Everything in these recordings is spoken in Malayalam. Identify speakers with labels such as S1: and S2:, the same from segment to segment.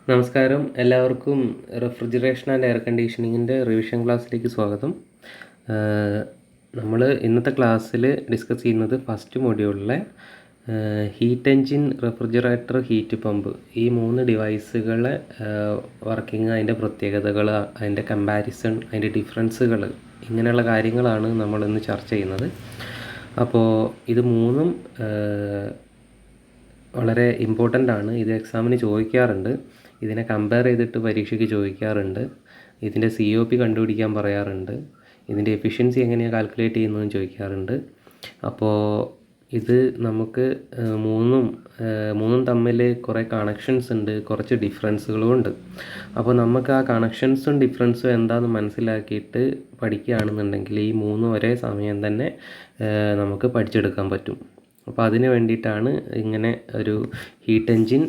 S1: നമസ്കാരം, എല്ലാവർക്കും റെഫ്രിജറേഷൻ ആൻഡ് എയർ കണ്ടീഷനിങ്ങിൻ്റെ റിവിഷൻ ക്ലാസ്സിലേക്ക് സ്വാഗതം. നമ്മൾ ഇന്നത്തെ ക്ലാസ്സിൽ ഡിസ്കസ് ചെയ്യുന്നത് ഫസ്റ്റ് മൊഡ്യൂളിലെ heat engine, refrigerator, heat pump, ഈ 3 ഡിവൈസുകളെ വർക്കിംഗ്, അതിൻ്റെ പ്രത്യേകതകൾ, അതിൻ്റെ കമ്പാരിസൺ, അതിൻ്റെ ഡിഫറൻസുകൾ, ഇങ്ങനെയുള്ള കാര്യങ്ങളാണ് നമ്മളിന്ന് ചർച്ച ചെയ്യുന്നത്. അപ്പോൾ ഇത് മൂന്നും വളരെ ഇമ്പോർട്ടൻ്റ് ആണ്. ഇത് എക്സാമിന് ചോദിക്കാറുണ്ട്. ഇതിനെ കമ്പയർ ചെയ്തിട്ട് പരീക്ഷയ്ക്ക് ചോദിക്കാറുണ്ട്. ഇതിൻ്റെ COP കണ്ടുപിടിക്കാൻ പറയാറുണ്ട്. ഇതിൻ്റെ എഫിഷ്യൻസി എങ്ങനെയാണ് കാൽക്കുലേറ്റ് ചെയ്യുന്നതെന്ന് ചോദിക്കാറുണ്ട്. അപ്പോൾ ഇത് നമുക്ക് മൂന്നും തമ്മിൽ കുറേ കണക്ഷൻസ് ഉണ്ട്, കുറച്ച് ഡിഫറൻസുകളും ഉണ്ട്. അപ്പോൾ നമുക്ക് ആ കണക്ഷൻസും ഡിഫറൻസും എന്താണെന്ന് മനസ്സിലാക്കിയിട്ട് പഠിക്കുകയാണെന്നുണ്ടെങ്കിൽ ഈ മൂന്നും ഒരേ സമയം തന്നെ നമുക്ക് പഠിച്ചെടുക്കാൻ പറ്റും. അപ്പോൾ അതിന് വേണ്ടിയിട്ടാണ് ഇങ്ങനെ ഒരു ഹീറ്റ് എൻജിൻ,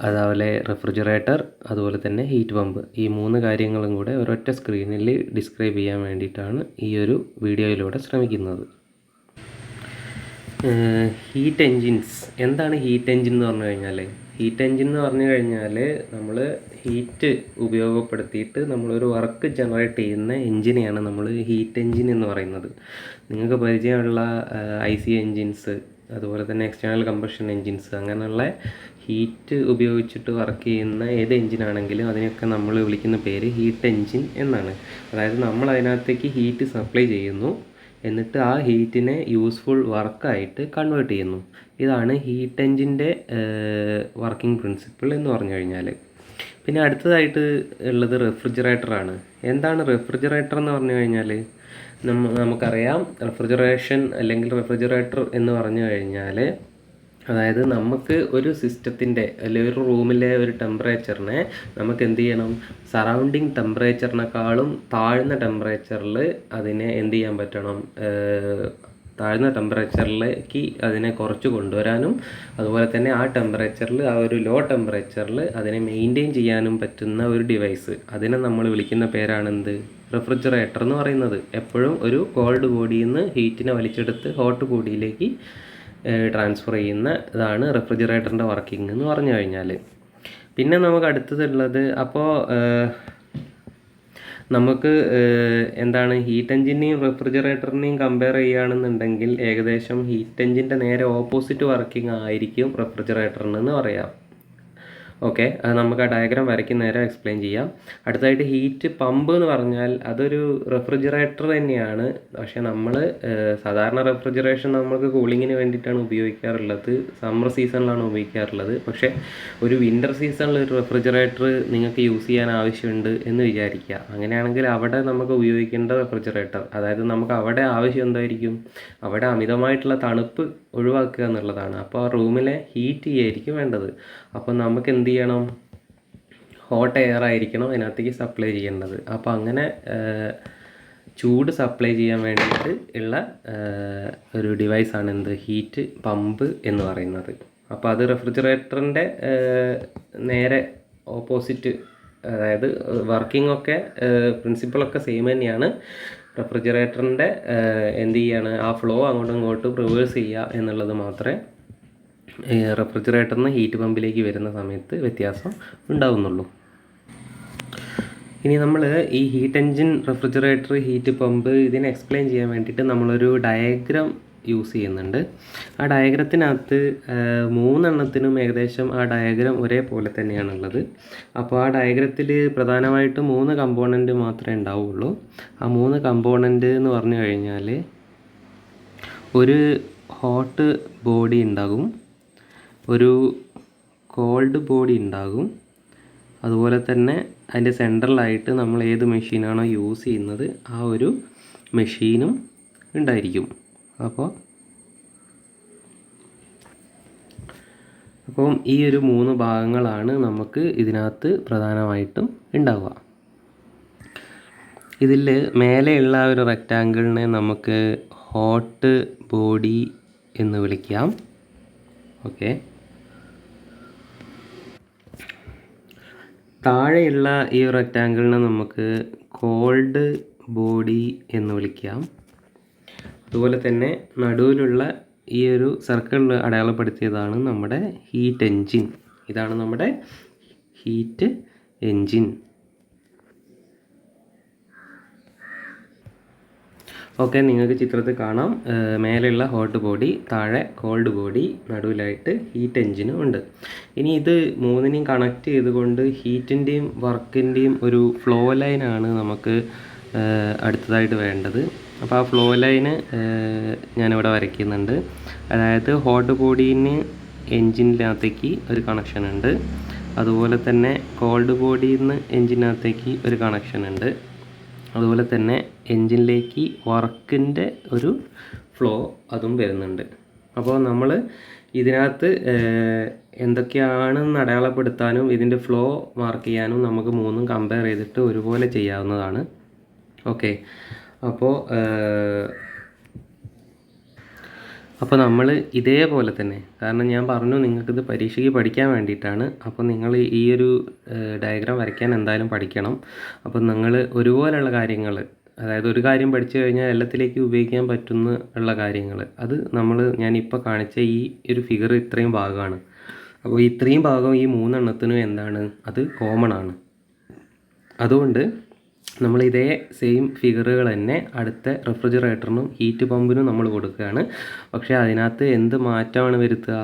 S1: അതുപോലെ റെഫ്രിജറേറ്റർ, അതുപോലെ തന്നെ ഹീറ്റ് പമ്പ്, ഈ 3 കാര്യങ്ങളും കൂടെ ഒരൊറ്റ സ്ക്രീനിൽ ഡിസ്ക്രൈബ് ചെയ്യാൻ വേണ്ടിയിട്ടാണ് ഈ ഒരു വീഡിയോയിലൂടെ ശ്രമിക്കുന്നത്. ഹീറ്റ് എൻജിൻസ് എന്താണ്? ഹീറ്റ് എൻജിൻ എന്ന് പറഞ്ഞു കഴിഞ്ഞാൽ, ഹീറ്റ് എൻജിൻ എന്ന് പറഞ്ഞു കഴിഞ്ഞാൽ നമ്മൾ ഹീറ്റ് ഉപയോഗപ്പെടുത്തിയിട്ട് നമ്മളൊരു വർക്ക് ജനറേറ്റ് ചെയ്യുന്ന എൻജിനെയാണ് നമ്മൾ ഹീറ്റ് എൻജിൻ എന്ന് പറയുന്നത്. നിങ്ങൾക്ക് പരിചയമുള്ള IC എൻജിൻസ്, അതുപോലെ തന്നെ എക്സ്റ്റേണൽ കമ്പഷൻ എൻജിൻസ്, അങ്ങനെയുള്ള ഹീറ്റ് ഉപയോഗിച്ചിട്ട് വർക്ക് ചെയ്യുന്ന ഏത് എൻജിനാണെങ്കിലും അതിനൊക്കെ നമ്മൾ വിളിക്കുന്ന പേര് ഹീറ്റ് എൻജിൻ എന്നാണ്. അതായത് നമ്മൾ അതിനകത്തേക്ക് ഹീറ്റ് സപ്ലൈ ചെയ്യുന്നു, എന്നിട്ട് ആ ഹീറ്റിനെ യൂസ്ഫുൾ വർക്കായിട്ട് കൺവേർട്ട് ചെയ്യുന്നു. ഇതാണ് ഹീറ്റ് എൻജിൻ്റെ വർക്കിംഗ് പ്രിൻസിപ്പിൾ എന്ന് പറഞ്ഞു കഴിഞ്ഞാൽ. പിന്നെ അടുത്തതായിട്ട് ഉള്ളത് റെഫ്രിജറേറ്ററാണ്. എന്താണ് റെഫ്രിജറേറ്റർ എന്ന് പറഞ്ഞു കഴിഞ്ഞാൽ? നമുക്കറിയാം, റെഫ്രിജറേഷൻ അല്ലെങ്കിൽ റെഫ്രിജറേറ്റർ എന്ന് പറഞ്ഞു കഴിഞ്ഞാൽ, അതായത് നമുക്ക് ഒരു സിസ്റ്റത്തിൻ്റെ അല്ലെങ്കിൽ ഒരു റൂമിലെ ഒരു ടെമ്പറേച്ചറിനെ നമുക്ക് എന്ത് ചെയ്യണം? സറൗണ്ടിങ് ടെമ്പറേച്ചറിനേക്കാളും താഴ്ന്ന ടെമ്പറേച്ചറിൽ അതിനെ എന്ത് ചെയ്യാൻ പറ്റണം? താഴ്ന്ന ടെമ്പറേച്ചറിലേക്ക് അതിനെ കുറച്ച് കൊണ്ടുവരാനും, അതുപോലെ തന്നെ ആ ടെമ്പറേച്ചറിൽ, ആ ഒരു ലോ ടെമ്പറേച്ചറിൽ അതിനെ മെയിൻറ്റെയിൻ ചെയ്യാനും പറ്റുന്ന ഒരു ഡിവൈസ്, അതിനെ നമ്മൾ വിളിക്കുന്ന പേരാണെന്ത്? റെഫ്രിജറേറ്റർ എന്ന് പറയുന്നത്. എപ്പോഴും ഒരു കോൾഡ് ബോഡിയിൽ നിന്ന് ഹീറ്റിനെ വലിച്ചെടുത്ത് ഹോട്ട് ബോഡിയിലേക്ക് ട്രാൻസ്ഫർ ചെയ്യുന്ന ഇതാണ് റെഫ്രിജറേറ്ററിൻ്റെ വർക്കിംഗ് എന്ന് പറഞ്ഞു കഴിഞ്ഞാൽ. പിന്നെ നമുക്ക് അടുത്തതുള്ളത്, അപ്പോൾ നമുക്ക് എന്താണ്, ഹീറ്റ് എൻജിനെയും റെഫ്രിജറേറ്ററിനെയും കമ്പയർ ചെയ്യുകയാണെന്നുണ്ടെങ്കിൽ ഏകദേശം ഹീറ്റ് എൻജിൻ്റെ നേരെ ഓപ്പോസിറ്റ് വർക്കിംഗ് ആയിരിക്കും റെഫ്രിജറേറ്ററിനെന്ന് പറയാം. ഓക്കെ, അത് നമുക്ക് ആ ഡയഗ്രാം വരയ്ക്കുന്ന നേരം എക്സ്പ്ലെയിൻ ചെയ്യാം. അടുത്തതായിട്ട് ഹീറ്റ് പമ്പ് എന്ന് പറഞ്ഞാൽ അതൊരു റെഫ്രിജറേറ്റർ തന്നെയാണ്. പക്ഷേ നമ്മൾ സാധാരണ റെഫ്രിജറേഷൻ നമുക്ക് കൂളിങ്ങിന് വേണ്ടിയിട്ടാണ് ഉപയോഗിക്കാറുള്ളത്, സമ്മർ സീസണിലാണ് ഉപയോഗിക്കാറുള്ളത്. പക്ഷേ ഒരു വിൻ്റർ സീസണിൽ ഒരു റെഫ്രിജറേറ്റർ നിങ്ങൾക്ക് യൂസ് ചെയ്യാൻ ആവശ്യമുണ്ട് എന്ന് വിചാരിക്കുക. അങ്ങനെയാണെങ്കിൽ അവിടെ നമുക്ക് ഉപയോഗിക്കേണ്ട റെഫ്രിജറേറ്റർ, അതായത് നമുക്ക് അവിടെ ആവശ്യം എന്തായിരിക്കും? അവിടെ അമിതമായിട്ടുള്ള തണുപ്പ് ഒഴിവാക്കുക എന്നുള്ളതാണ്. അപ്പോൾ ആ റൂമിലെ ഹീറ്റ് ചെയ്യായിരിക്കും വേണ്ടത്. അപ്പോൾ നമുക്ക് എന്ത് ചെയ്യണം? ഹോട്ട് എയർ ആയിരിക്കണം അതിനകത്തേക്ക് സപ്ലൈ ചെയ്യേണ്ടത്. അപ്പോൾ അങ്ങനെ ചൂട് സപ്ലൈ ചെയ്യാൻ വേണ്ടിയിട്ട് ഉള്ള ഒരു ഡിവൈസാണ് എന്ത്? ഹീറ്റ് പമ്പ് എന്ന് പറയുന്നത്. അപ്പോൾ അത് റെഫ്രിജറേറ്ററിൻ്റെ നേരെ ഓപ്പോസിറ്റ്, അതായത് വർക്കിംഗ് ഒക്കെ പ്രിൻസിപ്പിളൊക്കെ സെയിം തന്നെയാണ്. റെഫ്രിജറേറ്ററിൻ്റെ എന്ത് ചെയ്യാണ്? ആ ഫ്ലോ അങ്ങോട്ടും ഇങ്ങോട്ടും റിവേഴ്സ് ചെയ്യുക എന്നുള്ളത് മാത്രമേ റെഫ്രിജറേറ്ററിന് ഹീറ്റ് പമ്പിലേക്ക് വരുന്ന സമയത്ത് വ്യത്യാസം ഉണ്ടാവുന്നുള്ളൂ. ഇനി നമ്മൾ ഈ heat engine, refrigerator, heat pump ഇതിനെ എക്സ്പ്ലെയിൻ ചെയ്യാൻ വേണ്ടിയിട്ട് നമ്മളൊരു ഡയഗ്രാം യൂസ് ചെയ്യുന്നുണ്ട്. ആ ഡയഗ്രത്തിനകത്ത് 3 എണ്ണത്തിനും ഏകദേശം ആ ഡയഗ്രാം ഒരേപോലെ തന്നെയാണുള്ളത്. അപ്പോൾ ആ ഡയഗ്രത്തിൽ പ്രധാനമായിട്ടും 3 കമ്പോണൻറ്റ് മാത്രമേ ഉണ്ടാവുള്ളൂ. ആ 3 കമ്പോണൻറ്റ് എന്ന് പറഞ്ഞു കഴിഞ്ഞാൽ, ഒരു ഹോട്ട് ബോഡി ഉണ്ടാകും, ഒരു കോൾഡ് ബോഡി ഉണ്ടാകും, അതുപോലെ തന്നെ അതിൻ്റെ സെൻട്രലായിട്ട് നമ്മൾ ഏത് മെഷീനാണോ യൂസ് ചെയ്യുന്നത് ആ ഒരു മെഷീനും ഉണ്ടായിരിക്കും. അപ്പം ഈ ഒരു 3 ഭാഗങ്ങളാണ് നമുക്ക് ഇതിനകത്ത് പ്രധാനമായിട്ടും ഉണ്ടാവുക. ഇതിൽ മേലെയുള്ള ഒരു റെക്റ്റാങ്കിളിനെ നമുക്ക് ഹോട്ട് ബോഡി എന്ന് വിളിക്കാം. ഓക്കെ, താഴെയുള്ള ഈ റെക്റ്റാങ്കിളിനെ നമുക്ക് കോൾഡ് ബോഡി എന്ന് വിളിക്കാം. അതുപോലെ തന്നെ നടുവിലുള്ള ഈ ഒരു സർക്കിളിൽ അടയാളപ്പെടുത്തിയതാണ് നമ്മുടെ ഹീറ്റ് എൻജിൻ. ഇതാണ് നമ്മുടെ ഹീറ്റ് എൻജിൻ. ഓക്കെ, നിങ്ങൾക്ക് ചിത്രത്തിൽ കാണാം, മേലെയുള്ള ഹോട്ട് ബോഡി, താഴെ കോൾഡ് ബോഡി, നടുവിലായിട്ട് ഹീറ്റ് എൻജിനും ഉണ്ട്. ഇനി ഇത് മൂന്നിനെയും കണക്ട് ചെയ്തുകൊണ്ട് ഹീറ്റിൻ്റെയും വർക്കിൻ്റെയും ഒരു ഫ്ലോ ലൈനാണ് നമുക്ക് അടുത്തതായിട്ട് വേണ്ടത്. അപ്പോൾ ആ ഫ്ലോ ലൈന് ഞാനിവിടെ വരയ്ക്കുന്നുണ്ട്. അതായത് ഹോട്ട് ബോഡീന് എൻജിനകത്തേക്ക് ഒരു കണക്ഷൻ ഉണ്ട്, അതുപോലെ തന്നെ കോൾഡ് ബോഡിയിൽ നിന്ന് എൻജിനകത്തേക്ക് ഒരു കണക്ഷൻ ഉണ്ട്, അതുപോലെ തന്നെ എൻജിനിലേക്ക് വർക്കിൻ്റെ ഒരു ഫ്ലോ അതും വരുന്നുണ്ട്. അപ്പോൾ നമ്മൾ ഇതിനകത്ത് എന്തൊക്കെയാണെന്ന് അടയാളപ്പെടുത്താനും ഇതിൻ്റെ ഫ്ലോ മാർക്ക് ചെയ്യാനും നമുക്ക് മൂന്നും കമ്പയർ ചെയ്തിട്ട് ഒരുപോലെ ചെയ്യാവുന്നതാണ്. ഓക്കെ, അപ്പോൾ നമ്മൾ ഇതേപോലെ തന്നെ, കാരണം ഞാൻ പറഞ്ഞു നിങ്ങൾക്കിത് പരീക്ഷയ്ക്ക് പഠിക്കാൻ വേണ്ടിയിട്ടാണ്. അപ്പോൾ നിങ്ങൾ ഈ ഒരു ഡയഗ്രാം വരയ്ക്കാൻ എന്തായാലും പഠിക്കണം. അപ്പോൾ നിങ്ങൾ ഒരുപോലെയുള്ള കാര്യങ്ങൾ, അതായത് ഒരു കാര്യം പഠിച്ചു കഴിഞ്ഞാൽ എല്ലാത്തിലേക്ക് ഉപയോഗിക്കാൻ പറ്റുന്ന ഉള്ള കാര്യങ്ങൾ, അത് ഞാനിപ്പോൾ കാണിച്ച ഈ ഒരു ഫിഗർ ഇത്രയും ഭാഗമാണ്. അപ്പോൾ ഇത്രയും ഭാഗം ഈ മൂന്നെണ്ണത്തിനും എന്താണ്, അത് കോമൺ ആണ്. അതുകൊണ്ട് നമ്മൾ ഇതേ സെയിം ഫിഗറുകൾ തന്നെ അടുത്ത റെഫ്രിജറേറ്ററിനും ഹീറ്റ് പമ്പിനും നമ്മൾ കൊടുക്കുകയാണ്. പക്ഷേ അതിനകത്ത് എന്ത് മാറ്റമാണ് വരുത്തുക?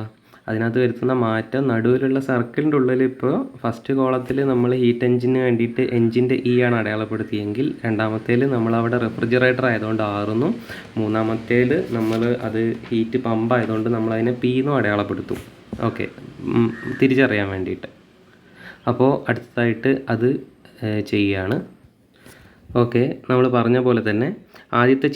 S1: അതിനകത്ത് വരുത്തുന്ന മാറ്റം, നടുവിലുള്ള സർക്കിളിൻ്റെ ഉള്ളിൽ ഇപ്പോൾ ഫസ്റ്റ് കോളത്തിൽ നമ്മൾ ഹീറ്റ് എൻജിന് വേണ്ടിയിട്ട് എൻജിൻ്റെ ആണ് അടയാളപ്പെടുത്തിയെങ്കിൽ, രണ്ടാമത്തേൽ നമ്മളവിടെ റെഫ്രിജറേറ്റർ ആയതുകൊണ്ട് ആറുന്നും, മൂന്നാമത്തേൽ നമ്മൾ അത് ഹീറ്റ് പമ്പ് ആയതുകൊണ്ട് നമ്മളതിനെ എന്നും അടയാളപ്പെടുത്തും. ഓക്കെ, തിരിച്ചറിയാൻ വേണ്ടിയിട്ട്. അപ്പോൾ അടുത്തതായിട്ട് അത് ചെയ്യുകയാണ്. ഓക്കെ, നമ്മൾ പറഞ്ഞ പോലെ തന്നെ ആദ്യത്തെ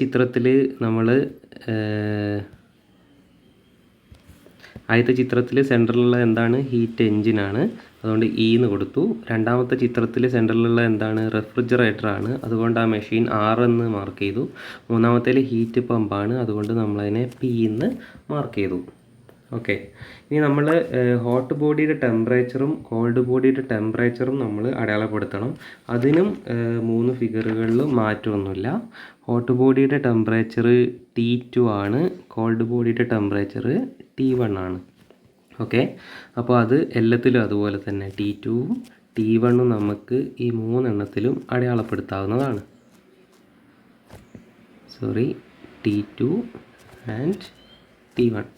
S1: ചിത്രത്തിൽ സെൻറ്ററിലുള്ള എന്താണ്, ഹീറ്റ് എൻജിനാണ്, അതുകൊണ്ട് എന്ന് കൊടുത്തു. രണ്ടാമത്തെ ചിത്രത്തിൽ സെൻറ്ററിലുള്ള എന്താണ്, റെഫ്രിജറേറ്ററാണ്, അതുകൊണ്ട് ആ മെഷീൻ എന്ന് മാർക്ക് ചെയ്തു. മൂന്നാമത്തേൽ ഹീറ്റ് പമ്പാണ്, അതുകൊണ്ട് നമ്മളതിനെ എന്ന് മാർക്ക് ചെയ്തു. ഓക്കെ, ഇനി നമ്മൾ ഹോട്ട് ബോഡിയുടെ ടെമ്പറേച്ചറും കോൾഡ് ബോഡിയുടെ ടെമ്പറേച്ചറും നമ്മൾ അടയാളപ്പെടുത്തണം. അതിനും മൂന്ന് ഫിഗറുകളിലും മാറ്റമൊന്നുമില്ല. ഹോട്ട് ബോഡിയുടെ ടെമ്പറേച്ചർ T2 ആണ്, കോൾഡ് ബോഡിയുടെ ടെമ്പറേച്ചർ T1 ആണ്. ഓക്കെ, അപ്പോൾ അത് എല്ലാത്തിലും അതുപോലെ തന്നെ T2ഉം T1ഉം നമുക്ക് ഈ മൂന്നെണ്ണത്തിലും അടയാളപ്പെടുത്താവുന്നതാണ്. T2 and T1.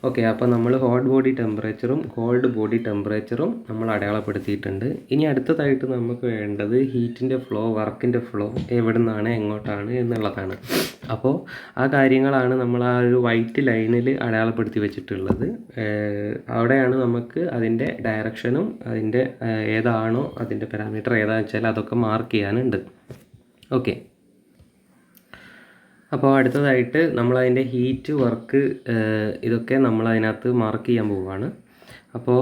S1: ഓക്കെ, അപ്പോൾ നമ്മൾ ഹോട്ട് ബോഡി ടെമ്പറേച്ചറും കോൾഡ് ബോഡി ടെമ്പറേച്ചറും നമ്മൾ അടയാളപ്പെടുത്തിയിട്ടുണ്ട്. ഇനി അടുത്തതായിട്ട് നമുക്ക് വേണ്ടത് ഹീറ്റിൻ്റെ ഫ്ലോ, വർക്കിൻ്റെ ഫ്ലോ എവിടെ നിന്നാണ് എങ്ങോട്ടാണ് എന്നുള്ളതാണ്. അപ്പോൾ ആ കാര്യങ്ങളാണ് നമ്മൾ ആ ഒരു വൈറ്റ് ലൈനിൽ അടയാളപ്പെടുത്തി വെച്ചിട്ടുള്ളത്. അവിടെയാണ് നമുക്ക് അതിൻ്റെ ഡയറക്ഷനും അതിൻ്റെ ഏതാണോ അതിൻ്റെ പാരാമീറ്റർ ഏതാണെന്ന് വെച്ചാൽ അതൊക്കെ മാർക്ക് ചെയ്യാനുണ്ട്. ഓക്കെ, അപ്പോൾ അടുത്തതായിട്ട് നമ്മളതിൻ്റെ ഹീറ്റ്, വർക്ക്, ഇതൊക്കെ നമ്മളതിനകത്ത് മാർക്ക് ചെയ്യാൻ പോവുകയാണ്. അപ്പോൾ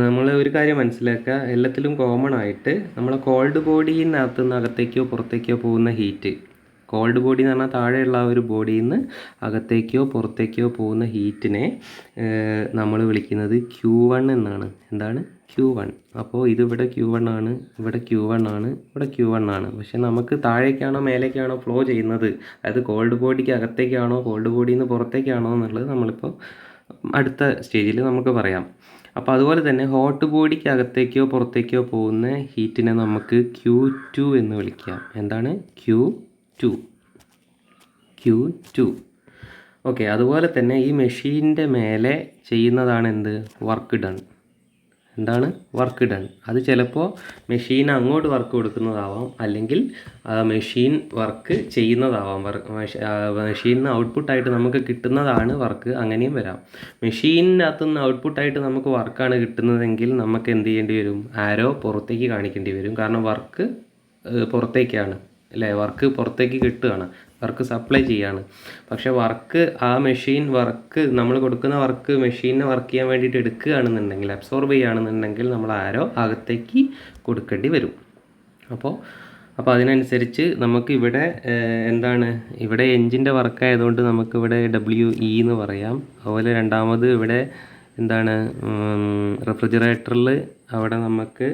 S1: നമ്മൾ ഒരു കാര്യം മനസ്സിലാക്കുക, എല്ലാത്തിലും കോമൺ ആയിട്ട് നമ്മൾ കോൾഡ് ബോഡിയിനകത്ത് നിന്ന് അകത്തേക്കോ പുറത്തേക്കോ പോകുന്ന ഹീറ്റ്, കോൾഡ് ബോഡി എന്ന് പറഞ്ഞാൽ താഴെയുള്ള ആ ഒരു ബോഡിയിൽ നിന്ന് അകത്തേക്കോ പുറത്തേക്കോ പോകുന്ന ഹീറ്റിനെ നമ്മൾ വിളിക്കുന്നത് Q1 എന്നാണ്. എന്താണ്? Q1. അപ്പോൾ ഇതിവിടെ Q1 ആണ്, ഇവിടെ Q1 ആണ്, ഇവിടെ Q1 ആണ്. പക്ഷെ നമുക്ക് താഴേക്കാണോ മേലേക്കാണോ ഫ്ലോ ചെയ്യുന്നത്, അതായത് കോൾഡ് ബോഡിക്ക് അകത്തേക്കാണോ കോൾഡ് ബോഡിയിൽ നിന്ന് പുറത്തേക്കാണോ എന്നുള്ളത് നമ്മളിപ്പോൾ അടുത്ത സ്റ്റേജിൽ നമുക്ക് പറയാം. അപ്പോൾ അതുപോലെ തന്നെ ഹോട്ട് ബോഡിക്ക് അകത്തേക്കോ പുറത്തേക്കോ പോകുന്ന ഹീറ്റിനെ നമുക്ക് Q2 എന്ന് വിളിക്കാം. എന്താണ്? Q2. ഓക്കെ, അതുപോലെ തന്നെ ഈ മെഷീൻ്റെ മേലെ ചെയ്യുന്നതാണ് എന്ത്? Work done. എന്താണ്? Work done. അത് ചിലപ്പോൾ മെഷീൻ അങ്ങോട്ട് വർക്ക് കൊടുക്കുന്നതാവാം, അല്ലെങ്കിൽ മെഷീൻ വർക്ക് ചെയ്യുന്നതാവാം. മെഷീനിൽ നിന്ന് ഔട്ട്പുട്ടായിട്ട് നമുക്ക് കിട്ടുന്നതാണ് വർക്ക്, അങ്ങനെയും വരാം. മെഷീനകത്തു നിന്ന് ഔട്ട്പുട്ടായിട്ട് നമുക്ക് വർക്കാണ് കിട്ടുന്നതെങ്കിൽ നമുക്ക് എന്ത് ചെയ്യേണ്ടി വരും? ആരോ പുറത്തേക്ക് കാണിക്കേണ്ടി വരും. കാരണം വർക്ക് പുറത്തേക്കാണ് അല്ലേ, വർക്ക് പുറത്തേക്ക് കിട്ടുകയാണ്, വർക്ക് സപ്ലൈ ചെയ്യാണ്. പക്ഷേ വർക്ക് മെഷീൻ വർക്ക് നമ്മൾ കൊടുക്കുന്ന വർക്ക് മെഷീനെ വർക്ക് ചെയ്യാൻ വേണ്ടിയിട്ട് എടുക്കുകയാണെന്നുണ്ടെങ്കിൽ, അബ്സോർബ് ചെയ്യുകയാണെന്നുണ്ടെങ്കിൽ നമ്മൾ ആരോ അകത്തേക്ക് കൊടുക്കേണ്ടി വരും. അപ്പോൾ അതിനനുസരിച്ച് നമുക്ക് ഇവിടെ എന്താണ്, ഇവിടെ എൻജിൻ്റെ വർക്ക് ആയതുകൊണ്ട് നമുക്കിവിടെ WE എന്ന് പറയാം. അതുപോലെ രണ്ടാമത് ഇവിടെ എന്താണ്, റെഫ്രിജറേറ്ററിൽ അവിടെ നമുക്ക്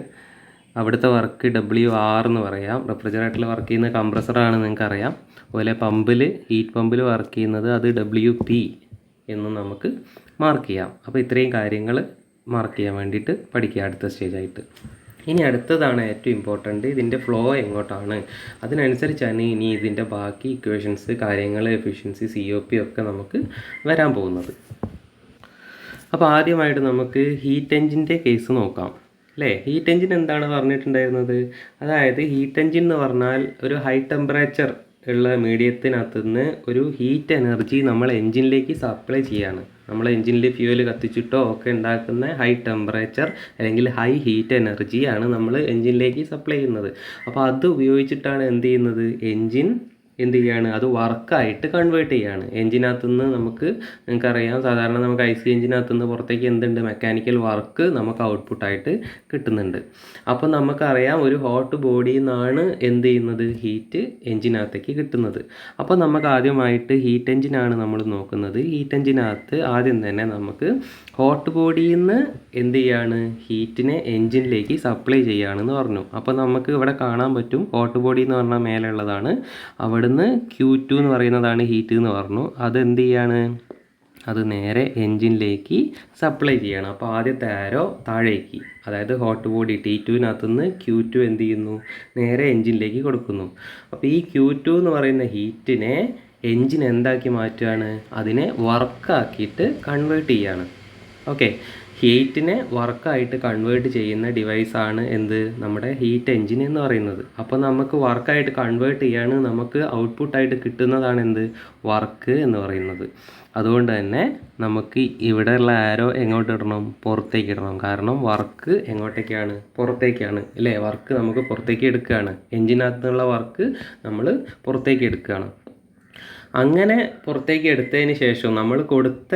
S1: അവിടുത്തെ വർക്ക് WR എന്ന് പറയാം. റെഫ്രിജറേറ്ററിൽ വർക്ക് ചെയ്യുന്ന കംപ്രസറാണ്, നിങ്ങൾക്കറിയാം. അതുപോലെ ഹീറ്റ് പമ്പിൽ വർക്ക് ചെയ്യുന്നത് അത് WP എന്ന് നമുക്ക് മാർക്ക് ചെയ്യാം. അപ്പോൾ ഇത്രയും കാര്യങ്ങൾ മാർക്ക് ചെയ്യാൻ വേണ്ടിയിട്ട് പഠിക്കുക അടുത്ത സ്റ്റേജായിട്ട്. ഇനി അടുത്തതാണ് ഏറ്റവും ഇമ്പോർട്ടൻ്റ്, ഇതിൻ്റെ ഫ്ലോ എങ്ങോട്ടാണ്, അതിനനുസരിച്ചാണ് ഇനി ഇതിൻ്റെ ബാക്കി ഇക്വേഷൻസ്, കാര്യങ്ങൾ, എഫിഷ്യൻസി, COP ഒക്കെ നമുക്ക് വരാൻ പോകുന്നത്. അപ്പോൾ ആദ്യമായിട്ട് നമുക്ക് ഹീറ്റ് എഞ്ചിൻ്റെ കേസ് നോക്കാം അല്ലേ. ഹീറ്റ് എഞ്ചിൻ എന്താണ് പറഞ്ഞിട്ടുണ്ടായിരുന്നത്? അതായത് ഹീറ്റ് എഞ്ചിൻ എന്ന് പറഞ്ഞാൽ ഒരു ഹൈ ടെമ്പറേച്ചർ ഉള്ള മീഡിയത്തിനകത്ത് നിന്ന് ഒരു ഹീറ്റ് എനർജി നമ്മൾ എൻജിനിലേക്ക് സപ്ലൈ ചെയ്യാണ്. നമ്മൾ എൻജിനിൽ ഫ്യൂവൽ കത്തിച്ചിട്ടോ ഒക്കെ ഉണ്ടാക്കുന്ന ഹൈ ടെമ്പറേച്ചർ അല്ലെങ്കിൽ ഹൈ ഹീറ്റ് എനർജിയാണ് നമ്മൾ എൻജിനിലേക്ക് സപ്ലൈ ചെയ്യുന്നത്. അപ്പോൾ അത് ഉപയോഗിച്ചിട്ടാണ് എന്ത് ചെയ്യുന്നത്, എൻജിൻ എന്ത് ചെയ്യാണ്, അത് വർക്കായിട്ട് കൺവേർട്ട് ചെയ്യാണ്. എൻജിനകത്തുനിന്ന് നിങ്ങൾക്കറിയാം, സാധാരണ നമുക്ക് IC എൻജിനകത്തുനിന്ന് പുറത്തേക്ക് എന്തുണ്ട്, മെക്കാനിക്കൽ വർക്ക് നമുക്ക് ഔട്ട്പുട്ടായിട്ട് കിട്ടുന്നുണ്ട്. അപ്പോൾ നമുക്കറിയാം ഒരു ഹോട്ട് ബോഡിയിൽ നിന്നാണ് എന്ത് ചെയ്യുന്നത്, ഹീറ്റ് എൻജിനകത്തേക്ക് കിട്ടുന്നത്. അപ്പോൾ നമുക്ക് ആദ്യമായിട്ട് ഹീറ്റ് എൻജിനാണ് നമ്മൾ നോക്കുന്നത്. ഹീറ്റ് എൻജിനകത്ത് ആദ്യം തന്നെ നമുക്ക് ഹോട്ട് ബോഡിയിൽ നിന്ന് എന്ത് ചെയ്യാണ്, ഹീറ്റിനെ എൻജിനിലേക്ക് സപ്ലൈ ചെയ്യുകയാണെന്ന് പറഞ്ഞു. അപ്പോൾ നമുക്ക് ഇവിടെ കാണാൻ പറ്റും, ഹോട്ട് ബോഡി എന്ന് പറഞ്ഞാൽ മേലെയുള്ളതാണ്, അവിടുന്ന് Q2 എന്ന് പറയുന്നതാണ് ഹീറ്റ് എന്ന് പറഞ്ഞു. അതെന്ത് ചെയ്യാണ്, അത് നേരെ എൻജിനിലേക്ക് സപ്ലൈ ചെയ്യണം. അപ്പോൾ ആദ്യത്തെ ആരോ താഴേക്ക്, അതായത് ഹോട്ട് ബോഡി T2-നകത്തുനിന്ന് Q2 എന്ത് ചെയ്യുന്നു, നേരെ എൻജിനിലേക്ക് കൊടുക്കുന്നു. അപ്പോൾ ഈ Q2 എന്ന് പറയുന്ന ഹീറ്റിനെ എൻജിൻ എന്താക്കി മാറ്റുകയാണ്, അതിനെ വർക്കാക്കിയിട്ട് കൺവേർട്ട് ചെയ്യാണ്. ഓക്കെ, ഹീറ്റിനെ വർക്കായിട്ട് കൺവേർട്ട് ചെയ്യുന്ന ഡിവൈസാണ് എന്ത്, നമ്മുടെ ഹീറ്റ് എൻജിൻ എന്ന് പറയുന്നത്. അപ്പോൾ നമുക്ക് വർക്കായിട്ട് കൺവേർട്ട് ചെയ്യാണ്, നമുക്ക് ഔട്ട്പുട്ടായിട്ട് കിട്ടുന്നതാണ് എന്ത്, വർക്ക് എന്ന് പറയുന്നത്. അതുകൊണ്ട് തന്നെ നമുക്ക് ഇവിടെയുള്ള ആരോ എങ്ങോട്ട് ഇടണം, പുറത്തേക്ക് ഇടണം. കാരണം വർക്ക് എങ്ങോട്ടേക്കാണ്, പുറത്തേക്കാണ് അല്ലേ. വർക്ക് നമുക്ക് പുറത്തേക്ക് എടുക്കുകയാണ്, എൻജിനകത്തുനിന്നുള്ള വർക്ക് നമ്മൾ പുറത്തേക്ക് എടുക്കുകയാണ്. അങ്ങനെ പുറത്തേക്ക് എടുത്തതിന് ശേഷം നമ്മൾ കൊടുത്ത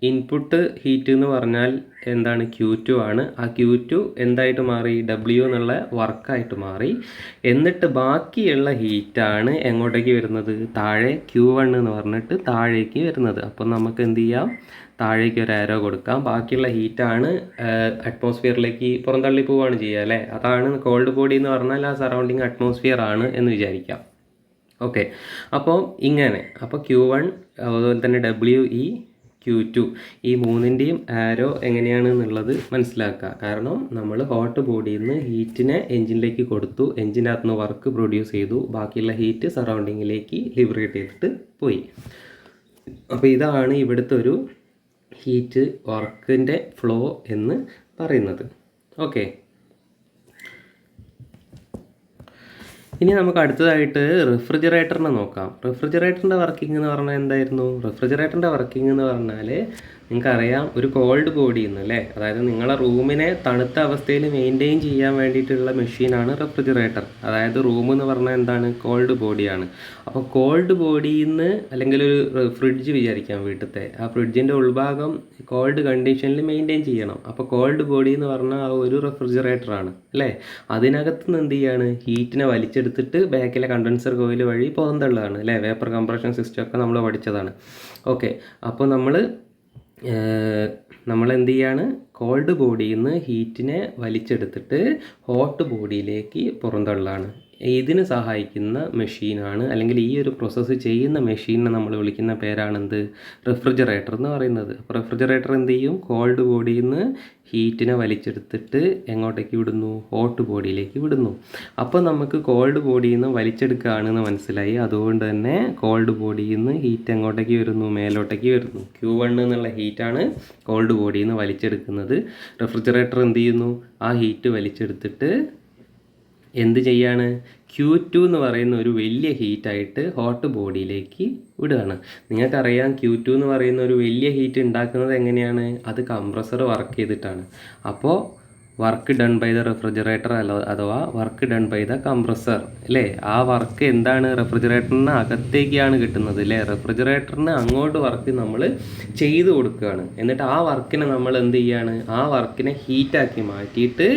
S1: ഇൻപുട്ട് ഹീറ്റ് എന്ന് പറഞ്ഞാൽ എന്താണ്, Q2 ആണ്. ആ Q2 എന്തായിട്ട് മാറി, W എന്നുള്ള വർക്കായിട്ട് മാറി. എന്നിട്ട് ബാക്കിയുള്ള ഹീറ്റാണ് എങ്ങോട്ടേക്ക് വരുന്നത്, താഴെ Q1 എന്ന് പറഞ്ഞിട്ട് താഴേക്ക് വരുന്നത്. അപ്പം നമുക്ക് എന്ത് ചെയ്യാം, താഴേക്ക് ഒരു ആരോ കൊടുക്കാം. ബാക്കിയുള്ള ഹീറ്റാണ് അറ്റ്മോസ്ഫിയറിലേക്ക് പുറന്തള്ളി പോവുകയാണ് ചെയ്യുക അല്ലേ. അതാണ് കോൾഡ് ബോഡി എന്ന് പറഞ്ഞാൽ ആ സറൗണ്ടിങ് അറ്റ്മോസ്ഫിയർ ആണ് എന്ന് വിചാരിക്കാം. ഓക്കെ, അപ്പോൾ ഇങ്ങനെ, അപ്പോൾ Q1 അതുപോലെ തന്നെ WE Q2 ഈ മൂന്നിൻ്റെയും ആരോ എങ്ങനെയാണെന്നുള്ളത് മനസ്സിലാക്കുക. കാരണം നമ്മൾ ഹോട്ട് ബോഡിയിൽ നിന്ന് ഹീറ്റിനെ എൻജിനിലേക്ക് കൊടുത്തു, എൻജിനകത്ത് നിന്ന് വർക്ക് പ്രൊഡ്യൂസ് ചെയ്തു, ബാക്കിയുള്ള ഹീറ്റ് സറൗണ്ടിങ്ങിലേക്ക് ലിബറേറ്റ് ചെയ്തിട്ട് പോയി. അപ്പോൾ ഇതാണ് ഇവിടുത്തെ ഒരു ഹീറ്റ് വർക്കിൻ്റെ ഫ്ലോ എന്ന് പറയുന്നത്. ഓക്കെ, ഇനി നമുക്ക് അടുത്തതായിട്ട് റെഫ്രിജറേറ്ററിനെ നോക്കാം. റെഫ്രിജറേറ്ററിൻ്റെ വർക്കിംഗ് എന്ന് പറഞ്ഞാൽ എന്തായിരുന്നു, റെഫ്രിജറേറ്ററിൻ്റെ വർക്കിംഗ് എന്ന് പറഞ്ഞാൽ നിങ്ങൾക്കറിയാം ഒരു കോൾഡ് ബോഡിയിൽ നിന്ന് അല്ലേ, അതായത് നിങ്ങളെ റൂമിനെ തണുത്ത അവസ്ഥയിൽ മെയിൻറ്റെയിൻ ചെയ്യാൻ വേണ്ടിയിട്ടുള്ള മെഷീനാണ് റെഫ്രിജറേറ്റർ. അതായത് റൂം എന്ന് പറഞ്ഞാൽ എന്താണ്, കോൾഡ് ബോഡിയാണ്. അപ്പോൾ കോൾഡ് ബോഡിയിൽ നിന്ന്, അല്ലെങ്കിൽ ഒരു ഫ്രിഡ്ജ് വിചാരിക്കാം വീട്ടിലത്തെ, ആ ഫ്രിഡ്ജിൻ്റെ ഉൾഭാഗം കോൾഡ് കണ്ടീഷനിൽ മെയിൻറ്റെയിൻ ചെയ്യണം. അപ്പോൾ കോൾഡ് ബോഡി എന്ന് പറഞ്ഞാൽ ആ ഒരു റെഫ്രിജറേറ്ററാണ് അല്ലേ. അതിനകത്ത് നിന്ന് എന്ത് ചെയ്യാണ്, ഹീറ്റിനെ വലിച്ചെടുത്തിട്ട് ബാക്കിലെ കണ്ടൻസർ കോയിൽ വഴി പുറന്തള്ളതാണ് അല്ലേ. വേപ്പർ കംപ്രഷൻ സിസ്റ്റം ഒക്കെ നമ്മൾ പഠിച്ചതാണ്. ഓക്കെ, അപ്പോൾ നമ്മൾ എന്ത് ചെയ്യാണ്, കോൾഡ് ബോഡിയിൽ നിന്ന് ഹീറ്റിനെ വലിച്ചെടുത്തിട്ട് ഹോട്ട് ബോഡിയിലേക്ക് പുറന്തള്ളാണ്. ഇതിന് സഹായിക്കുന്ന മെഷീനാണ്, അല്ലെങ്കിൽ ഈ ഒരു പ്രോസസ്സ് ചെയ്യുന്ന മെഷീനെ നമ്മൾ വിളിക്കുന്ന പേരാണെന്ത്, റെഫ്രിജറേറ്റർ എന്ന് പറയുന്നത്. അപ്പോൾ റെഫ്രിജറേറ്റർ എന്ത് ചെയ്യും, കോൾഡ് ബോഡിയിൽ നിന്ന് ഹീറ്റിനെ വലിച്ചെടുത്തിട്ട് എങ്ങോട്ടേക്ക് വിടുന്നു, ഹോട്ട് ബോഡിയിലേക്ക് വിടുന്നു. അപ്പോൾ നമുക്ക് കോൾഡ് ബോഡിയിൽ നിന്ന് വലിച്ചെടുക്കുകയാണെന്ന് മനസ്സിലായി. അതുകൊണ്ട് തന്നെ കോൾഡ് ബോഡിയിൽ നിന്ന് ഹീറ്റ് എങ്ങോട്ടേക്ക് വരുന്നു, മേലോട്ടേക്ക് വരുന്നു. Q1 എന്നുള്ള ഹീറ്റാണ് കോൾഡ് ബോഡിയിൽ നിന്ന് വലിച്ചെടുക്കുന്നത്. റെഫ്രിജറേറ്റർ എന്ത് ചെയ്യുന്നു, ആ ഹീറ്റ് വലിച്ചെടുത്തിട്ട് എന്ത് ചെയ്യാണ്, Q2 എന്ന് പറയുന്ന ഒരു വലിയ ഹീറ്റായിട്ട് ഹോട്ട് ബോഡിയിലേക്ക് വിടുകയാണ്. നിങ്ങൾക്കറിയാം Q2 എന്ന് പറയുന്ന ഒരു വലിയ ഹീറ്റ് ഉണ്ടാക്കുന്നത് എങ്ങനെയാണ്, അത് കംപ്രസർ വർക്ക് ചെയ്തിട്ടാണ്. അപ്പോൾ work done by the refrigerator അഥവാ work done by the compressor അല്ലേ. ആ വർക്ക് എന്താണ്, റെഫ്രിജറേറ്ററിന് അകത്തേക്കാണ് കിട്ടുന്നത് അല്ലേ. റെഫ്രിജറേറ്ററിന് അങ്ങോട്ട് വർക്ക് നമ്മൾ ചെയ്ത് കൊടുക്കുകയാണ്. എന്നിട്ട് ആ വർക്കിനെ നമ്മൾ എന്ത് ചെയ്യാണ്, ആ വർക്കിനെ ഹീറ്റാക്കി മാറ്റിയിട്ട്